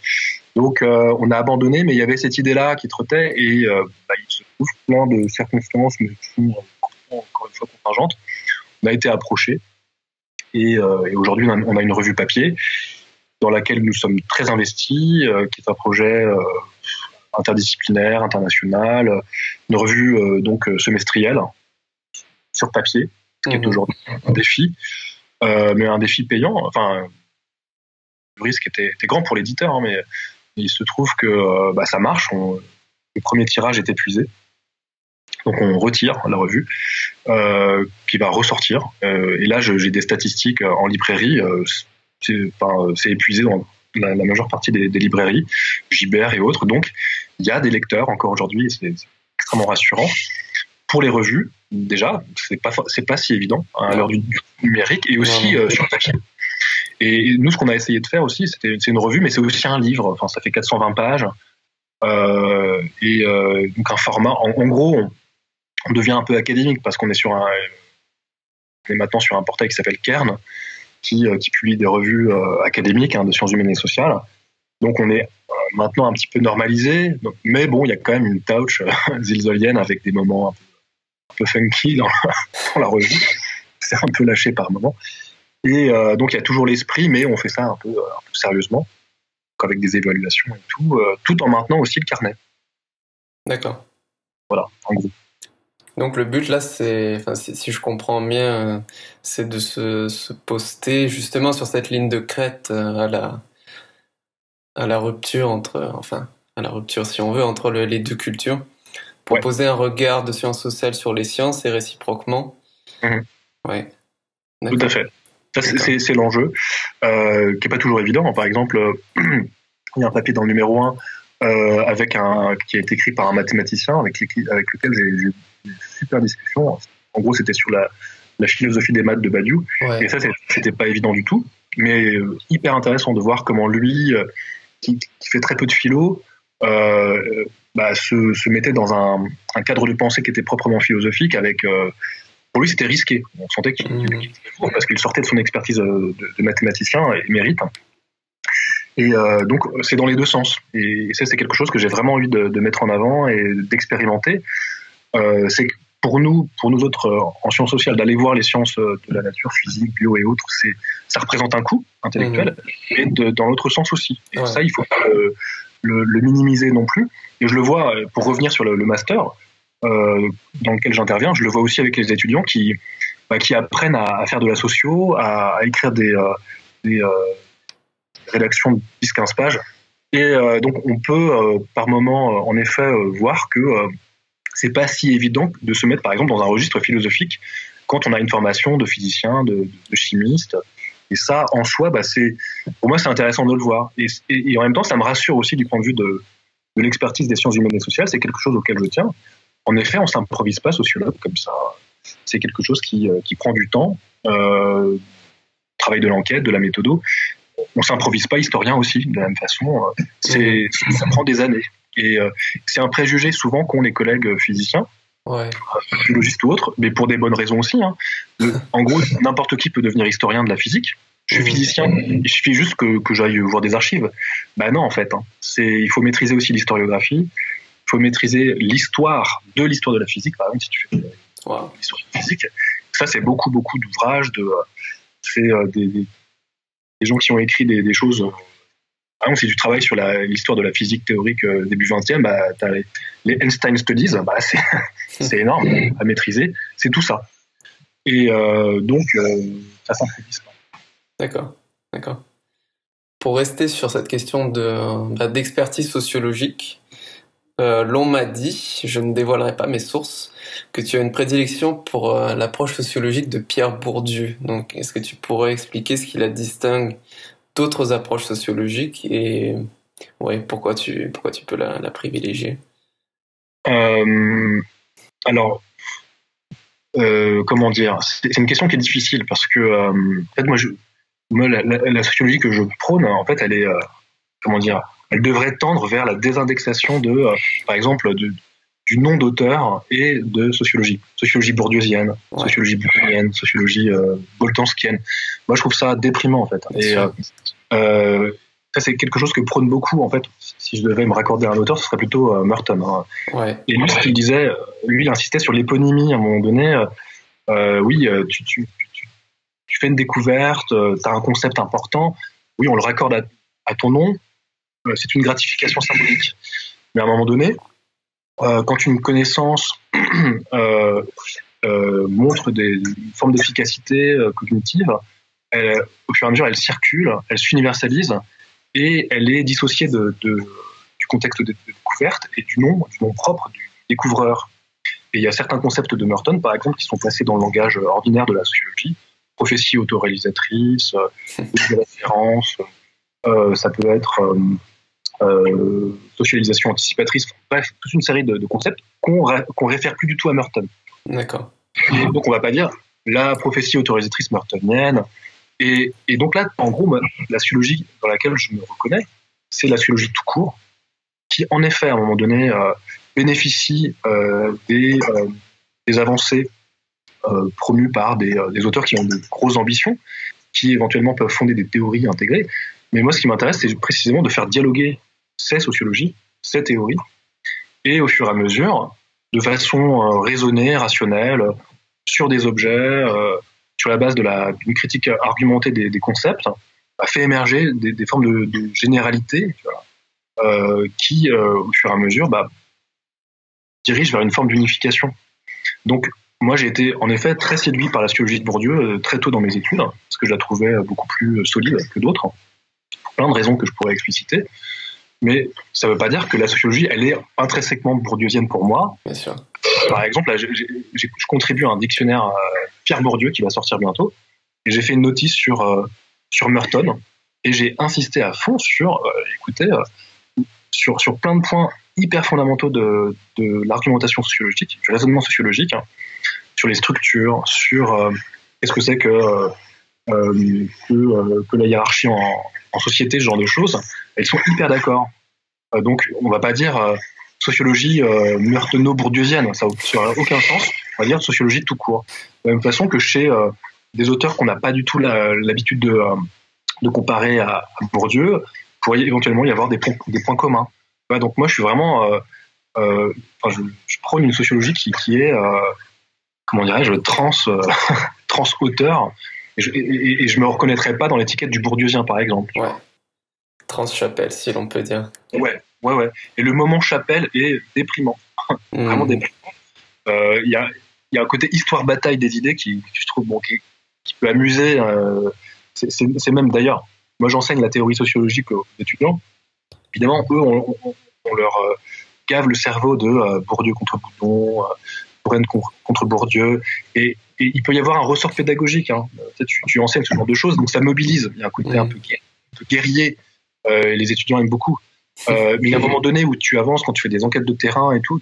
Donc, on a abandonné, mais il y avait cette idée-là qui trottait, et il se trouve plein de circonstances, mais encore une fois contingentes. On a été approché, et aujourd'hui, on a une revue papier dans laquelle nous sommes très investis, qui est un projet interdisciplinaire, international, une revue donc semestrielle, sur papier, ce qui est aujourd'hui un défi, mais un défi payant. Enfin, le risque était grand pour l'éditeur, hein, mais il se trouve que ça marche. Le premier tirage est épuisé. Donc on retire la revue qui va ressortir. Et là, j'ai des statistiques en librairie. C'est épuisé dans la majeure partie des librairies, Gibert et autres. Donc il y a des lecteurs encore aujourd'hui, et c'est extrêmement rassurant. Pour les revues, déjà, c'est pas si évident à l'heure du numérique, et aussi sur le papier. Et nous, ce qu'on a essayé de faire aussi, c'est une revue, mais c'est aussi un livre. Enfin, ça fait 420 pages. Donc un format. En gros, on devient un peu académique parce qu'on est maintenant sur un portail qui s'appelle Kern, qui publie des revues académiques de sciences humaines et sociales. Donc on est maintenant un petit peu normalisé. Mais bon, il y a quand même une touch zilzolienne avec des moments un peu funky dans la revue. C'est un peu lâché par moments. Et donc il y a toujours l'esprit, mais on fait ça un peu sérieusement, avec des évaluations et tout en maintenant aussi le carnet. D'accord. Voilà, en gros. Donc le but là, si je comprends bien, c'est de se poster justement sur cette ligne de crête à la rupture à la rupture si on veut entre les deux cultures, pour poser un regard de sciences sociales sur les sciences et réciproquement. Ouais. Tout à fait. Ça, c'est l'enjeu, qui n'est pas toujours évident. Par exemple, il y a un papier dans le numéro 1 qui a été écrit par un mathématicien avec lequel j'ai eu une super discussion. En gros, c'était sur la philosophie des maths de Badiou. Ouais. Et ça, c'était pas évident du tout, mais hyper intéressant de voir comment lui, qui fait très peu de philo, se mettait dans un cadre de pensée qui était proprement philosophique avec... Pour lui, c'était risqué. On sentait qu'il était fort parce qu'il sortait de son expertise de mathématicien émérite. Et donc, c'est dans les deux sens. Et ça, c'est quelque chose que j'ai vraiment envie de mettre en avant et d'expérimenter. C'est que pour nous autres, en sciences sociales, d'aller voir les sciences de la nature, physique, bio et autres, ça représente un coût intellectuel, et dans l'autre sens aussi. Et ça, il ne faut pas le minimiser non plus. Et je le vois, pour revenir sur le master, dans lequel j'interviens, je le vois aussi avec les étudiants qui apprennent à faire de la socio, à écrire des rédactions de 10-15 pages. Et donc, on peut, par moment, en effet, voir que c'est pas si évident de se mettre, par exemple, dans un registre philosophique quand on a une formation de physicien, de chimiste, Et ça, en soi, pour moi, c'est intéressant de le voir. Et en même temps, ça me rassure aussi du point de vue de l'expertise des sciences humaines et sociales. C'est quelque chose auquel je tiens. En effet, on s'improvise pas sociologue comme ça. C'est quelque chose qui prend du temps, travail de l'enquête, de la méthodo. On s'improvise pas historien aussi, de la même façon. Ça prend des années. Et c'est un préjugé souvent qu'ont les collègues physiciens, biologistes ou autres, mais pour des bonnes raisons aussi. Hein. En gros, n'importe qui peut devenir historien de la physique. Je suis physicien, il suffit juste que j'aille voir des archives. Ben non, en fait. Hein. Il faut maîtriser aussi l'historiographie, il faut maîtriser l'histoire de la physique, par exemple, si tu fais l'histoire de la physique. Ça, c'est beaucoup d'ouvrages, c'est des gens qui ont écrit des choses. Par exemple, si tu travailles sur l'histoire de la physique théorique début 20e, tu as les Einstein Studies, c'est énorme à maîtriser, c'est tout ça. Et donc, ça s'improvise pas. D'accord. Pour rester sur cette question d'expertise sociologique, l'on m'a dit, je ne dévoilerai pas mes sources, que tu as une prédilection pour l'approche sociologique de Pierre Bourdieu. Donc, est-ce que tu pourrais expliquer ce qui la distingue d'autres approches sociologiques et pourquoi tu peux la privilégier? Alors, comment dire, c'est une question qui est difficile parce que en fait, moi, la sociologie que je prône, en fait, elle est elle devrait tendre vers la désindexation par exemple, du nom d'auteur et de sociologie bourdieusienne, sociologie bourdieusienne, sociologie boltanskienne. Moi, je trouve ça déprimant en fait. Et ça, c'est quelque chose que prône beaucoup en fait. Si je devais me raccorder à un auteur, ce serait plutôt Merton. Hein. Et lui, ce qu'il disait, il insistait sur l'éponymie à un moment donné. Tu fais une découverte, tu as un concept important. Oui, on le raccorde à ton nom. C'est une gratification symbolique. Mais à un moment donné, quand une connaissance montre une forme d'efficacité cognitive, au fur et à mesure, elle circule, elle s'universalise et elle est dissociée du contexte de découverte et du nom propre du découvreur. Et il y a certains concepts de Merton, par exemple, qui sont placés dans le langage ordinaire de la sociologie, prophétie autoréalisatrice, de référence, ça peut être socialisation anticipatrice, bref, toute une série de concepts qu'on réfère plus du tout à Merton. D'accord. Et donc on va pas dire la prophétie autorisatrice mertonienne. Et donc là, en gros, la sociologie dans laquelle je me reconnais, c'est la sociologie tout court, qui en effet, à un moment donné, bénéficie des avancées promues par des auteurs qui ont de grosses ambitions, qui éventuellement peuvent fonder des théories intégrées. Mais moi, ce qui m'intéresse, c'est précisément de faire dialoguer ces sociologies, ces théories, et au fur et à mesure, de façon raisonnée, rationnelle, sur des objets, sur la base d'une critique argumentée des concepts, fait émerger des formes de généralité qui, au fur et à mesure, dirigent vers une forme d'unification. Donc, moi, j'ai été en effet très séduit par la sociologie de Bourdieu très tôt dans mes études, parce que je la trouvais beaucoup plus solide que d'autres, pour plein de raisons que je pourrais expliciter. Mais ça ne veut pas dire que la sociologie, elle est intrinsèquement bourdieusienne pour moi. Bien sûr. Par exemple, là, je contribue à un dictionnaire Pierre Bourdieu qui va sortir bientôt, et j'ai fait une notice sur Merton, et j'ai insisté à fond sur plein de points hyper fondamentaux de l'argumentation sociologique, du raisonnement sociologique, sur les structures, sur qu'est-ce que c'est que la hiérarchie en société, ce genre de choses. Elles sont hyper d'accord. Donc, on ne va pas dire sociologie mertono-bourdieusienne, ça n'aurait aucun sens. On va dire sociologie tout court. De la même façon que chez des auteurs qu'on n'a pas du tout l'habitude de comparer à Bourdieu, il pourrait éventuellement y avoir des points communs. Ouais, donc moi, je suis vraiment... je prône une sociologie qui est, comment dirais-je, trans-auteur, et je me reconnaîtrais pas dans l'étiquette du bourdieusien, par exemple. Ouais. Trans-chapelle, si l'on peut dire. Ouais. Et le moment chapelle est déprimant. Vraiment déprimant. Il y a un côté histoire-bataille des idées qui je trouve qui peut amuser. C'est même d'ailleurs, moi j'enseigne la théorie sociologique aux étudiants. Évidemment, eux, on leur gave le cerveau de Bourdieu contre Boudon, contre Bourdieu, et il peut y avoir un ressort pédagogique. Hein. Tu enseignes ce genre de choses, donc ça mobilise. Il y a un côté un peu guerrier. Les étudiants aiment beaucoup. Mais il y a un moment donné où tu avances, quand tu fais des enquêtes de terrain et tout,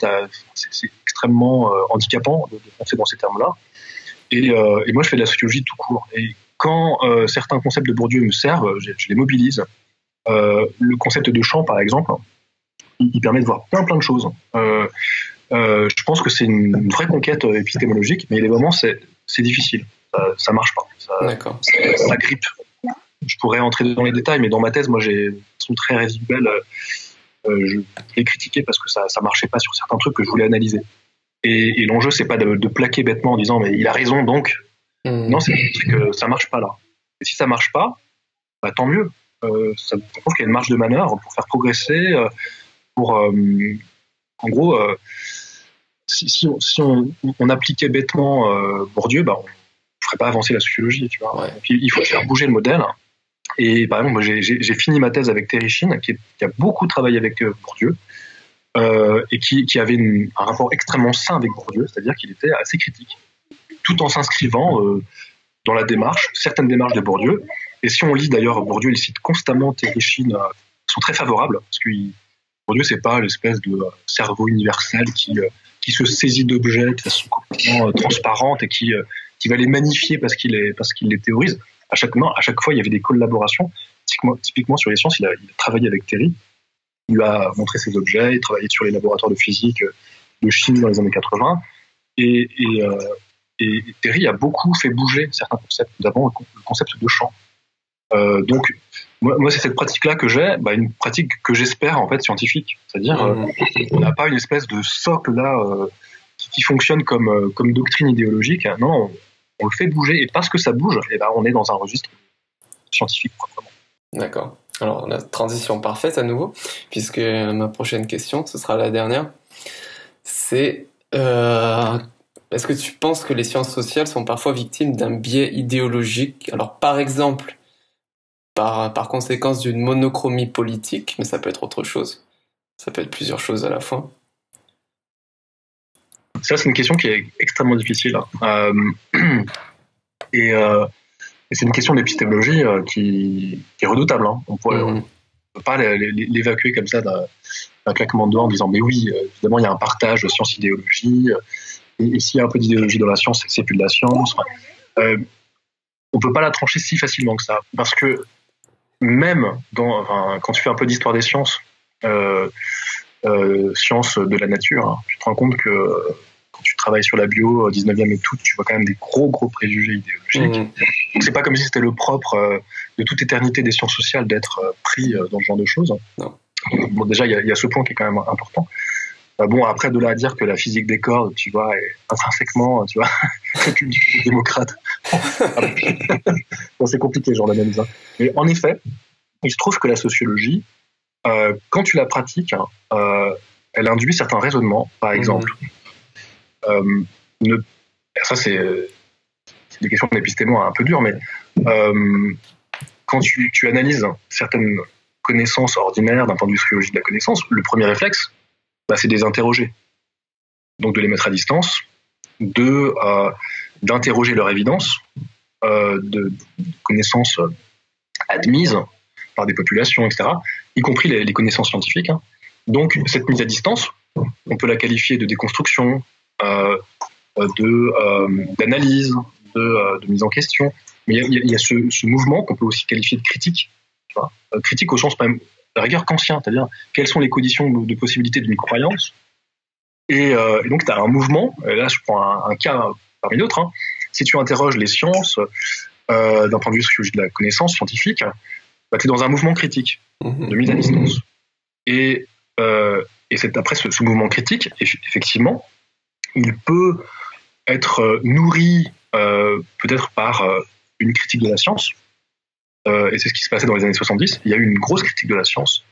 c'est extrêmement handicapant de penser dans ces termes-là. Et moi, je fais de la sociologie tout court. Et quand certains concepts de Bourdieu me servent, je les mobilise. Le concept de champ, par exemple, il permet de voir plein de choses. Je pense que c'est une vraie conquête épistémologique, mais il y a des moments, c'est difficile. Ça marche pas. Ça grippe. Je pourrais entrer dans les détails, mais dans ma thèse, moi, j'ai une façon très résiduelle. Je l'ai critiqué parce que ça marchait pas sur certains trucs que je voulais analyser. Et l'enjeu, c'est pas de plaquer bêtement en disant mais il a raison donc. Non, c'est que ça marche pas là. Et si ça marche pas, bah, tant mieux. Ça prouve qu'il y a une marge de manœuvre pour faire progresser. En gros, si on appliquait bêtement Bourdieu, bah, on ferait pas avancer la sociologie. Tu vois. Donc, il faut faire bouger le modèle. Et par exemple, moi, j'ai fini ma thèse avec Terry Shinn, qui a beaucoup travaillé avec Bourdieu. Et qui avait un rapport extrêmement sain avec Bourdieu, c'est-à-dire qu'il était assez critique, tout en s'inscrivant dans la démarche, certaines démarches de Bourdieu. Et si on lit d'ailleurs Bourdieu, il cite constamment Terry Shinn, sont très favorables, parce que Bourdieu, c'est pas l'espèce de cerveau universel qui se saisit d'objets de façon complètement transparente et qui va les magnifier parce qu'il les théorise. À chaque fois, il y avait des collaborations. Typiquement sur les sciences, il a travaillé avec Terry. Il lui a montré ses objets, il travaillait sur les laboratoires de physique de Chine dans les années 80. Et Terry a beaucoup fait bouger certains concepts, notamment le concept de champ. Donc, moi, c'est cette pratique-là que j'ai, une pratique que j'espère en fait scientifique. C'est-à-dire, on n'a pas une espèce de socle là qui fonctionne comme doctrine idéologique. Non, on le fait bouger, et parce que ça bouge, et on est dans un registre scientifique proprement. D'accord. Alors, la transition parfaite à nouveau, puisque ma prochaine question, ce sera la dernière. C'est est-ce que tu penses que les sciences sociales sont parfois victimes d'un biais idéologique? Alors, par exemple, par conséquence d'une monochromie politique, mais ça peut être autre chose. Ça peut être plusieurs choses à la fois. Ça, c'est une question qui est extrêmement difficile. Et c'est une question d'épistémologie qui est redoutable. Hein. On ne peut pas l'évacuer comme ça d'un claquement de doigts en disant mais oui, évidemment, il y a un partage science-idéologie. Et s'il y a un peu d'idéologie dans la science, c'est plus de la science. On ne peut pas la trancher si facilement que ça. Parce que même quand tu fais un peu d'histoire des sciences, sciences de la nature, hein, tu te rends compte que quand tu travailles sur la bio, 19e et tout, tu vois quand même des gros préjugés idéologiques. Donc c'est pas comme si c'était le propre de toute éternité des sciences sociales d'être pris dans ce genre de choses. Non. Bon, déjà, il y a ce point qui est quand même important. Bon, après, de là à dire que la physique des cordes, tu vois, est intrinsèquement, tu vois, républicaine démocrate. Bon, c'est compliqué, ce genre d'analyse. Hein. Mais en effet, il se trouve que la sociologie, quand tu la pratiques, elle induit certains raisonnements, par exemple. Ça, c'est des questions d'épistémo un peu dures, mais quand tu analyses certaines connaissances ordinaires d'un point de vue sociologique de la connaissance, le premier réflexe, c'est de les interroger. Donc de les mettre à distance, d'interroger leur évidence, de connaissances admises par des populations, etc., y compris les connaissances scientifiques. Hein. Donc cette mise à distance, on peut la qualifier de déconstruction, d'analyse, de mise en question. Mais il y a ce mouvement qu'on peut aussi qualifier de critique. Tu vois, critique au sens même de rigueur kantien, c'est-à-dire quelles sont les conditions de possibilité d'une croyance. Et donc tu as un mouvement, là je prends un cas parmi d'autres, hein. Si tu interroges les sciences d'un point de vue de la connaissance scientifique, tu es dans un mouvement critique de mise à distance. Et c'est après ce mouvement critique, effectivement, il peut être nourri peut-être par une critique de la science, et c'est ce qui se passait dans les années 70. Il y a eu une grosse critique de la science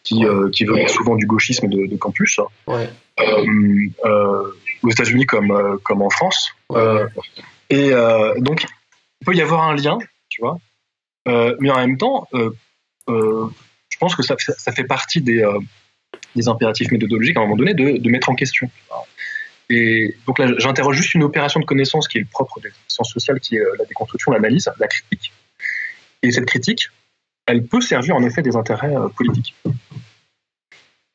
qui venait souvent du gauchisme de campus, ouais. Aux États-Unis comme en France. Ouais. Et donc, il peut y avoir un lien, tu vois, mais en même temps, je pense que ça fait partie des impératifs méthodologiques à un moment donné de mettre en question. Et donc là, j'interroge juste une opération de connaissance qui est le propre des sciences sociales, qui est la déconstruction, l'analyse, la critique. Et cette critique, elle peut servir en effet des intérêts politiques.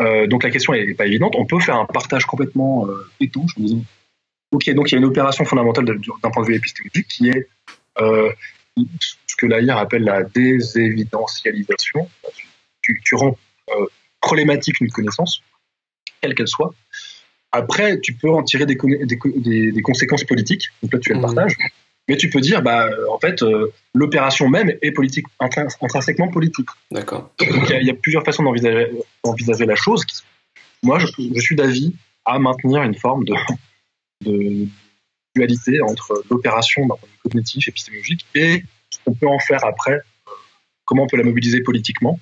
Donc la question n'est pas évidente. On peut faire un partage complètement étanche en disant ok, donc il y a une opération fondamentale d'un point de vue épistémologique qui est ce que l'AIR appelle la désévidentialisation. Tu rends problématique une connaissance, quelle qu'elle soit. Après, tu peux en tirer des conséquences politiques. Donc là, tu le partages. Mais tu peux dire, en fait, l'opération même est politique, intrinsèquement politique. D'accord. Donc il y a plusieurs façons d'envisager la chose. Moi, je suis d'avis à maintenir une forme de dualité entre l'opération d'un point de vue cognitif, épistémologique, et ce qu'on peut en faire après, comment on peut la mobiliser politiquement.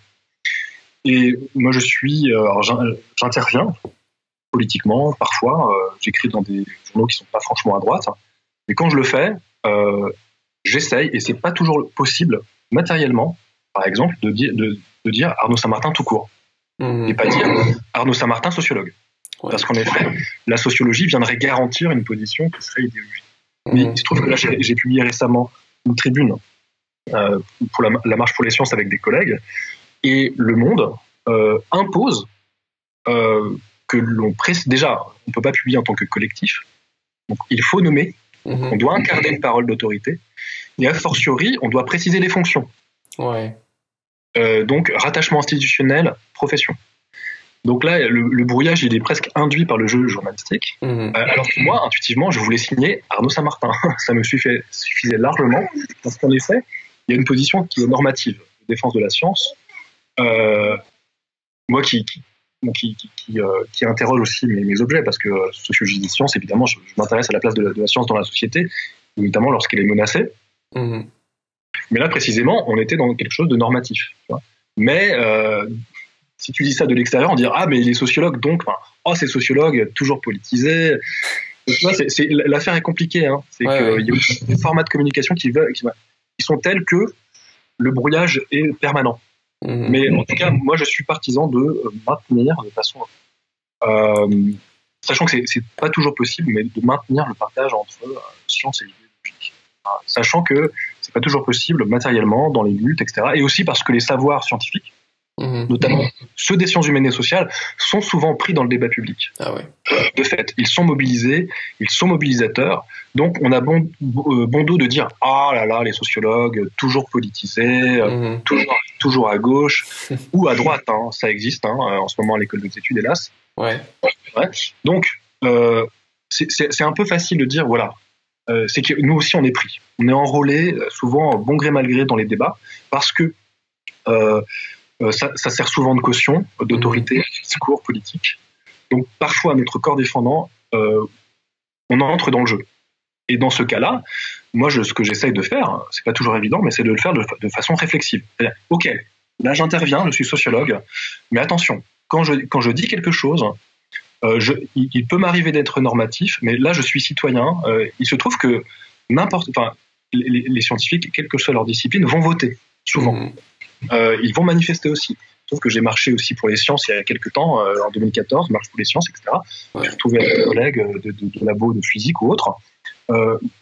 Et moi, j'interviens politiquement, parfois, j'écris dans des journaux qui ne sont pas franchement à droite, mais quand je le fais, j'essaye, et c'est pas toujours possible, matériellement, par exemple, de dire Arnaud Saint-Martin tout court, et pas dire Arnaud Saint-Martin sociologue. Ouais. Parce qu'en effet, la sociologie viendrait garantir une position qui serait idéologique. Mais il se trouve que là, j'ai publié récemment une tribune pour la Marche pour les sciences avec des collègues, et Le Monde impose que l'on précise. Déjà, on ne peut pas publier en tant que collectif, donc il faut nommer, on doit incarner une parole d'autorité, et a fortiori, on doit préciser les fonctions. Ouais. Donc, rattachement institutionnel, profession. Donc là, le brouillage, il est presque induit par le jeu journalistique, alors que moi, intuitivement, je voulais signer Arnaud Saint-Martin. Ça me suffisait largement, parce qu'en effet, il y a une position qui est normative, de défense de la science. Moi qui interroge aussi mes objets, parce que sociologie des sciences, évidemment, je m'intéresse à la place de la science dans la société, notamment lorsqu'elle est menacée. Mais là, précisément, on était dans quelque chose de normatif. Tu vois. Mais si tu dis ça de l'extérieur, on dit ah, mais il est sociologue, donc, c'est sociologue, toujours politisé. Donc, tu vois, l'affaire est compliquée. Hein. C'est qu'il y a aussi des formats de communication qui sont tels que le brouillage est permanent. Mais en tout cas, moi, je suis partisan de maintenir de façon, sachant que c'est pas toujours possible, mais de maintenir le partage entre science et idéologie. Sachant que c'est pas toujours possible matériellement dans les luttes, etc. Et aussi parce que les savoirs scientifiques, notamment ceux des sciences humaines et sociales, sont souvent pris dans le débat public. Ah ouais. De fait, ils sont mobilisés, ils sont mobilisateurs. Donc, on a bon dos de dire ah là là, les sociologues toujours politisés, toujours à gauche ou à droite. Hein, ça existe en ce moment à l'école des études, hélas. Ouais. Donc, c'est un peu facile de dire voilà. C'est que nous aussi on est pris, on est enrôlé souvent bon gré mal gré dans les débats parce que ça sert souvent de caution, d'autorité, discours politique. Donc parfois notre corps défendant, on entre dans le jeu. Et dans ce cas-là, moi ce que j'essaye de faire, c'est pas toujours évident, mais c'est de le faire de façon réflexive. C'est-à-dire, ok, là j'interviens, je suis sociologue, mais attention, quand je dis quelque chose. Il peut m'arriver d'être normatif, mais là je suis citoyen. Il se trouve que les scientifiques, quelle que soit leur discipline, vont voter souvent. Ils vont manifester aussi. Sauf que j'ai marché aussi pour les sciences il y a quelques temps, en 2014, marche pour les sciences, etc. J'ai retrouvé avec des collègues de labo de physique ou autres.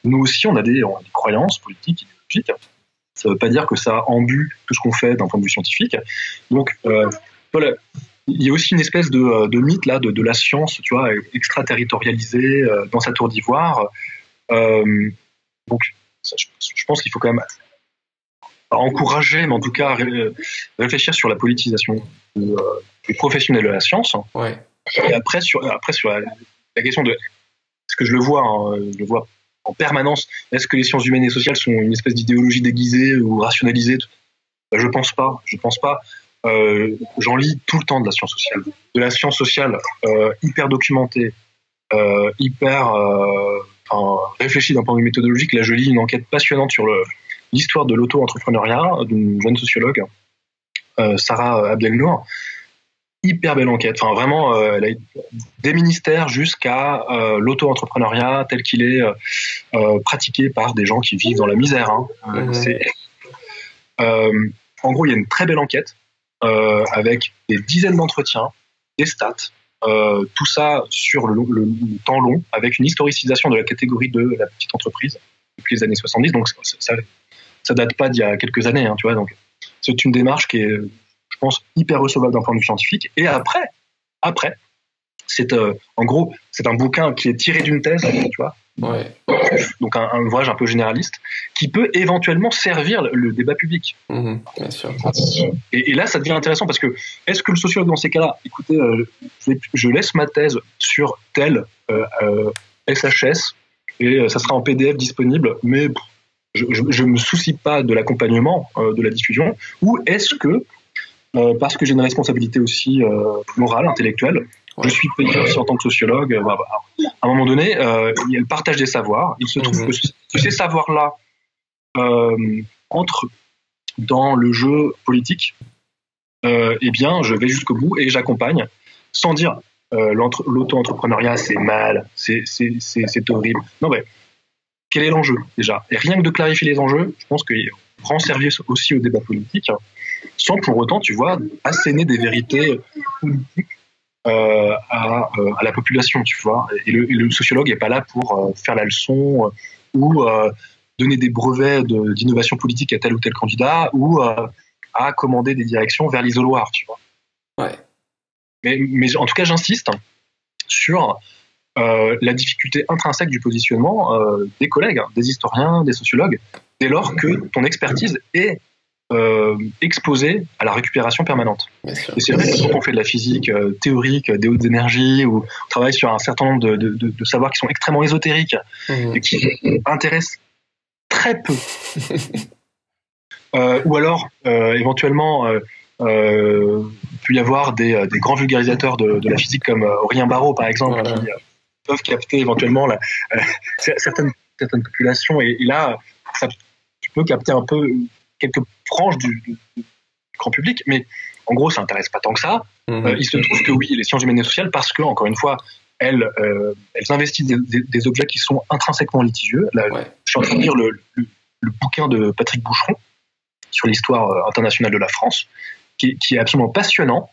Nous aussi, on a des croyances politiques, idéologiques. Ça ne veut pas dire que ça embue tout ce qu'on fait d'un point de vue scientifique. Donc, voilà. Il y a aussi une espèce de mythe là de la science, tu vois, extraterritorialisée dans sa tour d'ivoire. Donc, je pense qu'il faut quand même encourager, mais en tout cas réfléchir sur la politisation des professionnels de la science. Ouais. Et après sur la question de, est-ce que je le vois en permanence, est-ce que les sciences humaines et sociales sont une espèce d'idéologie déguisée ou rationalisée? Je pense pas. J'en lis tout le temps de la science sociale, hyper documentée, hyper réfléchie d'un point de vue méthodologique. Là, je lis une enquête passionnante sur l'histoire de l'auto-entrepreneuriat d'une jeune sociologue, Sarah Abdelnour. Hyper belle enquête. Enfin, vraiment, elle a des ministères jusqu'à l'auto-entrepreneuriat tel qu'il est pratiqué par des gens qui vivent dans la misère. En gros, il y a une très belle enquête avec des dizaines d'entretiens, des stats, tout ça sur le temps long, avec une historicisation de la catégorie de la petite entreprise depuis les années 70. Donc ça date pas d'il y a quelques années, hein, tu vois. Donc c'est une démarche qui est, je pense, hyper recevable d'un point de vue scientifique. Et après, c'est en gros, c'est un bouquin qui est tiré d'une thèse, tu vois. Ouais. Donc un ouvrage un peu généraliste qui peut éventuellement servir le débat public. Bien sûr. Et là, ça devient intéressant parce que est-ce que le sociologue dans ces cas-là, écoutez, je laisse ma thèse sur tel SHS et ça sera en PDF disponible, mais je me soucie pas de l'accompagnement, de la diffusion, ou est-ce que parce que j'ai une responsabilité aussi morale, intellectuelle, je suis payé aussi en tant que sociologue. À un moment donné, il y a le partage des savoirs. Il se trouve que ces savoirs-là entrent dans le jeu politique. Eh bien, je vais jusqu'au bout et j'accompagne, sans dire l'auto-entrepreneuriat, c'est mal, c'est horrible. Non, mais quel est l'enjeu déjà? Et rien que de clarifier les enjeux, je pense qu'il rend service aussi au débat politique, sans pour autant, tu vois, asséner des vérités politiques à la population, tu vois. Et le sociologue n'est pas là pour faire la leçon ou donner des brevets d'innovation politique à tel ou tel candidat ou à commander des directions vers l'isoloir, tu vois. Ouais. Mais en tout cas, j'insiste sur la difficulté intrinsèque du positionnement des collègues, des historiens, des sociologues, dès lors que ton expertise est exposé à la récupération permanente. Et c'est vrai que quand on fait de la physique théorique, des hautes énergies, ou on travaille sur un certain nombre de savoirs qui sont extrêmement ésotériques et qui intéressent très peu, ou alors éventuellement il peut y avoir des grands vulgarisateurs de la physique comme Aurélien Barraud par exemple, qui peuvent capter éventuellement certaines populations, et là tu peux capter un peu quelques franges du grand public, mais en gros, ça n'intéresse pas tant que ça. Il se trouve que oui, les sciences humaines et sociales, parce que, encore une fois, elles investissent des objets qui sont intrinsèquement litigieux. Là, je suis en train de lire le bouquin de Patrick Boucheron sur l'histoire internationale de la France, qui est absolument passionnant.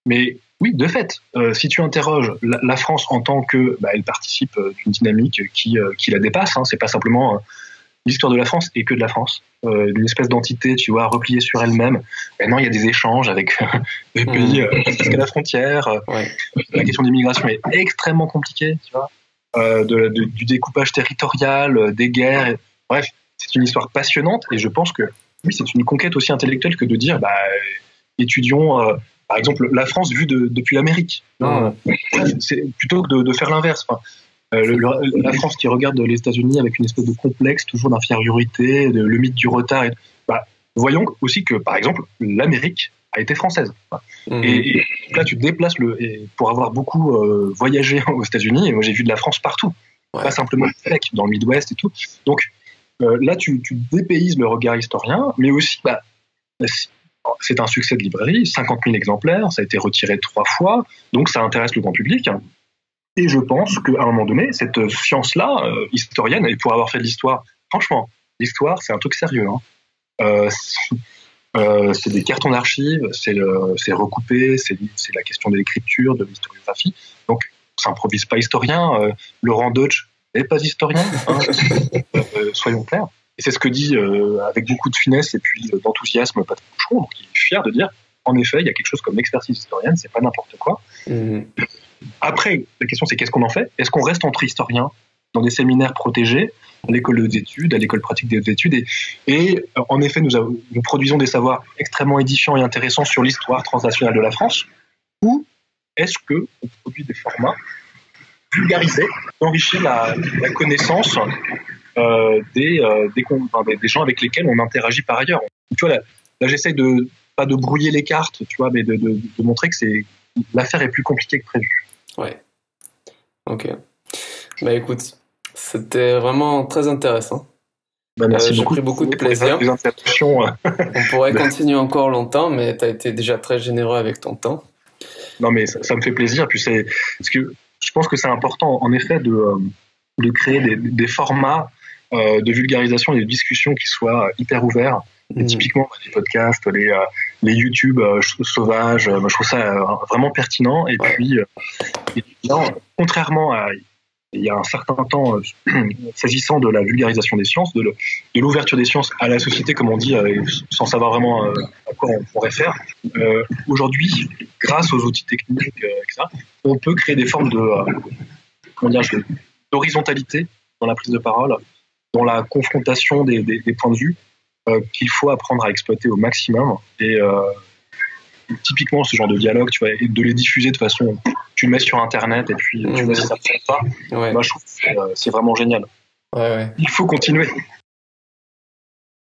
Mais oui, de fait, si tu interroges la France en tant que elle participe d'une dynamique qui la dépasse, hein, c'est pas simplement l'histoire de la France et que de la France, d'une espèce d'entité, tu vois, repliée sur elle-même. Maintenant, il y a des échanges avec des pays jusqu'à la frontière. La question d'immigration est extrêmement compliquée, tu vois, du découpage territorial, des guerres. Bref, c'est une histoire passionnante, et je pense que oui, c'est une conquête aussi intellectuelle que de dire, étudions, par exemple, la France vue depuis l'Amérique. C'est plutôt que de faire l'inverse. Enfin, la France qui regarde les États-Unis avec une espèce de complexe toujours d'infériorité, le mythe du retard. Voyons aussi que, par exemple, l'Amérique a été française. Et là, tu te déplaces pour avoir beaucoup voyagé aux États-Unis, et moi j'ai vu de la France partout, pas simplement dans le Midwest et tout. Donc là, tu dépayses le regard historien, mais aussi, c'est un succès de librairie, 50 000 exemplaires, ça a été retiré 3 fois, donc ça intéresse le grand public. Et je pense qu'à un moment donné, cette science-là, historienne, et pour avoir fait de l'histoire, franchement, l'histoire, c'est un truc sérieux. C'est des cartons d'archives, c'est recoupé, c'est la question de l'écriture, de l'historiographie. Donc, ça n'improvise pas historien. Laurent Deutsch n'est pas historien, soyons clairs. Et c'est ce que dit avec beaucoup de finesse et puis d'enthousiasme Patrick Boucheron, qui est fier de dire, en effet, il y a quelque chose comme l'expertise historienne, c'est pas n'importe quoi. Après, la question, c'est qu'est-ce qu'on en fait? Est-ce qu'on reste entre historiens dans des séminaires protégés, à l'école des études, à l'école pratique des études, et en effet, nous produisons des savoirs extrêmement édifiants et intéressants sur l'histoire transnationale de la France, ou est-ce qu'on produit des formats vulgarisés, d'enrichir la connaissance des gens avec lesquels on interagit par ailleurs? Tu vois, là j'essaie pas de brouiller les cartes, tu vois, mais de montrer que l'affaire est plus compliquée que prévu. Ouais. Ok. Écoute, c'était vraiment très intéressant. Merci beaucoup. J'ai pris beaucoup de plaisir. On pourrait continuer encore longtemps, mais tu as été déjà très généreux avec ton temps. Non, mais ça me fait plaisir. Puis parce que je pense que c'est important, en effet, de créer des formats de vulgarisation et de discussion qui soient hyper ouverts. Et typiquement, les podcasts, les YouTube sauvages. Moi, je trouve ça vraiment pertinent. Et puis, non, contrairement à il y a un certain temps, s'agissant de la vulgarisation des sciences, de l'ouverture des sciences à la société, comme on dit, sans savoir vraiment à quoi on pourrait faire, aujourd'hui, grâce aux outils techniques, etc., on peut créer des formes d'horizontalité dans la prise de parole, dans la confrontation des points de vue, qu'il faut apprendre à exploiter au maximum. Et typiquement, ce genre de dialogue, tu vois, et de les diffuser de façon, tu le mets sur Internet et puis tu vois si ça ne plaît pas. Ouais. Moi, je trouve que c'est vraiment génial. Ouais. Il faut continuer.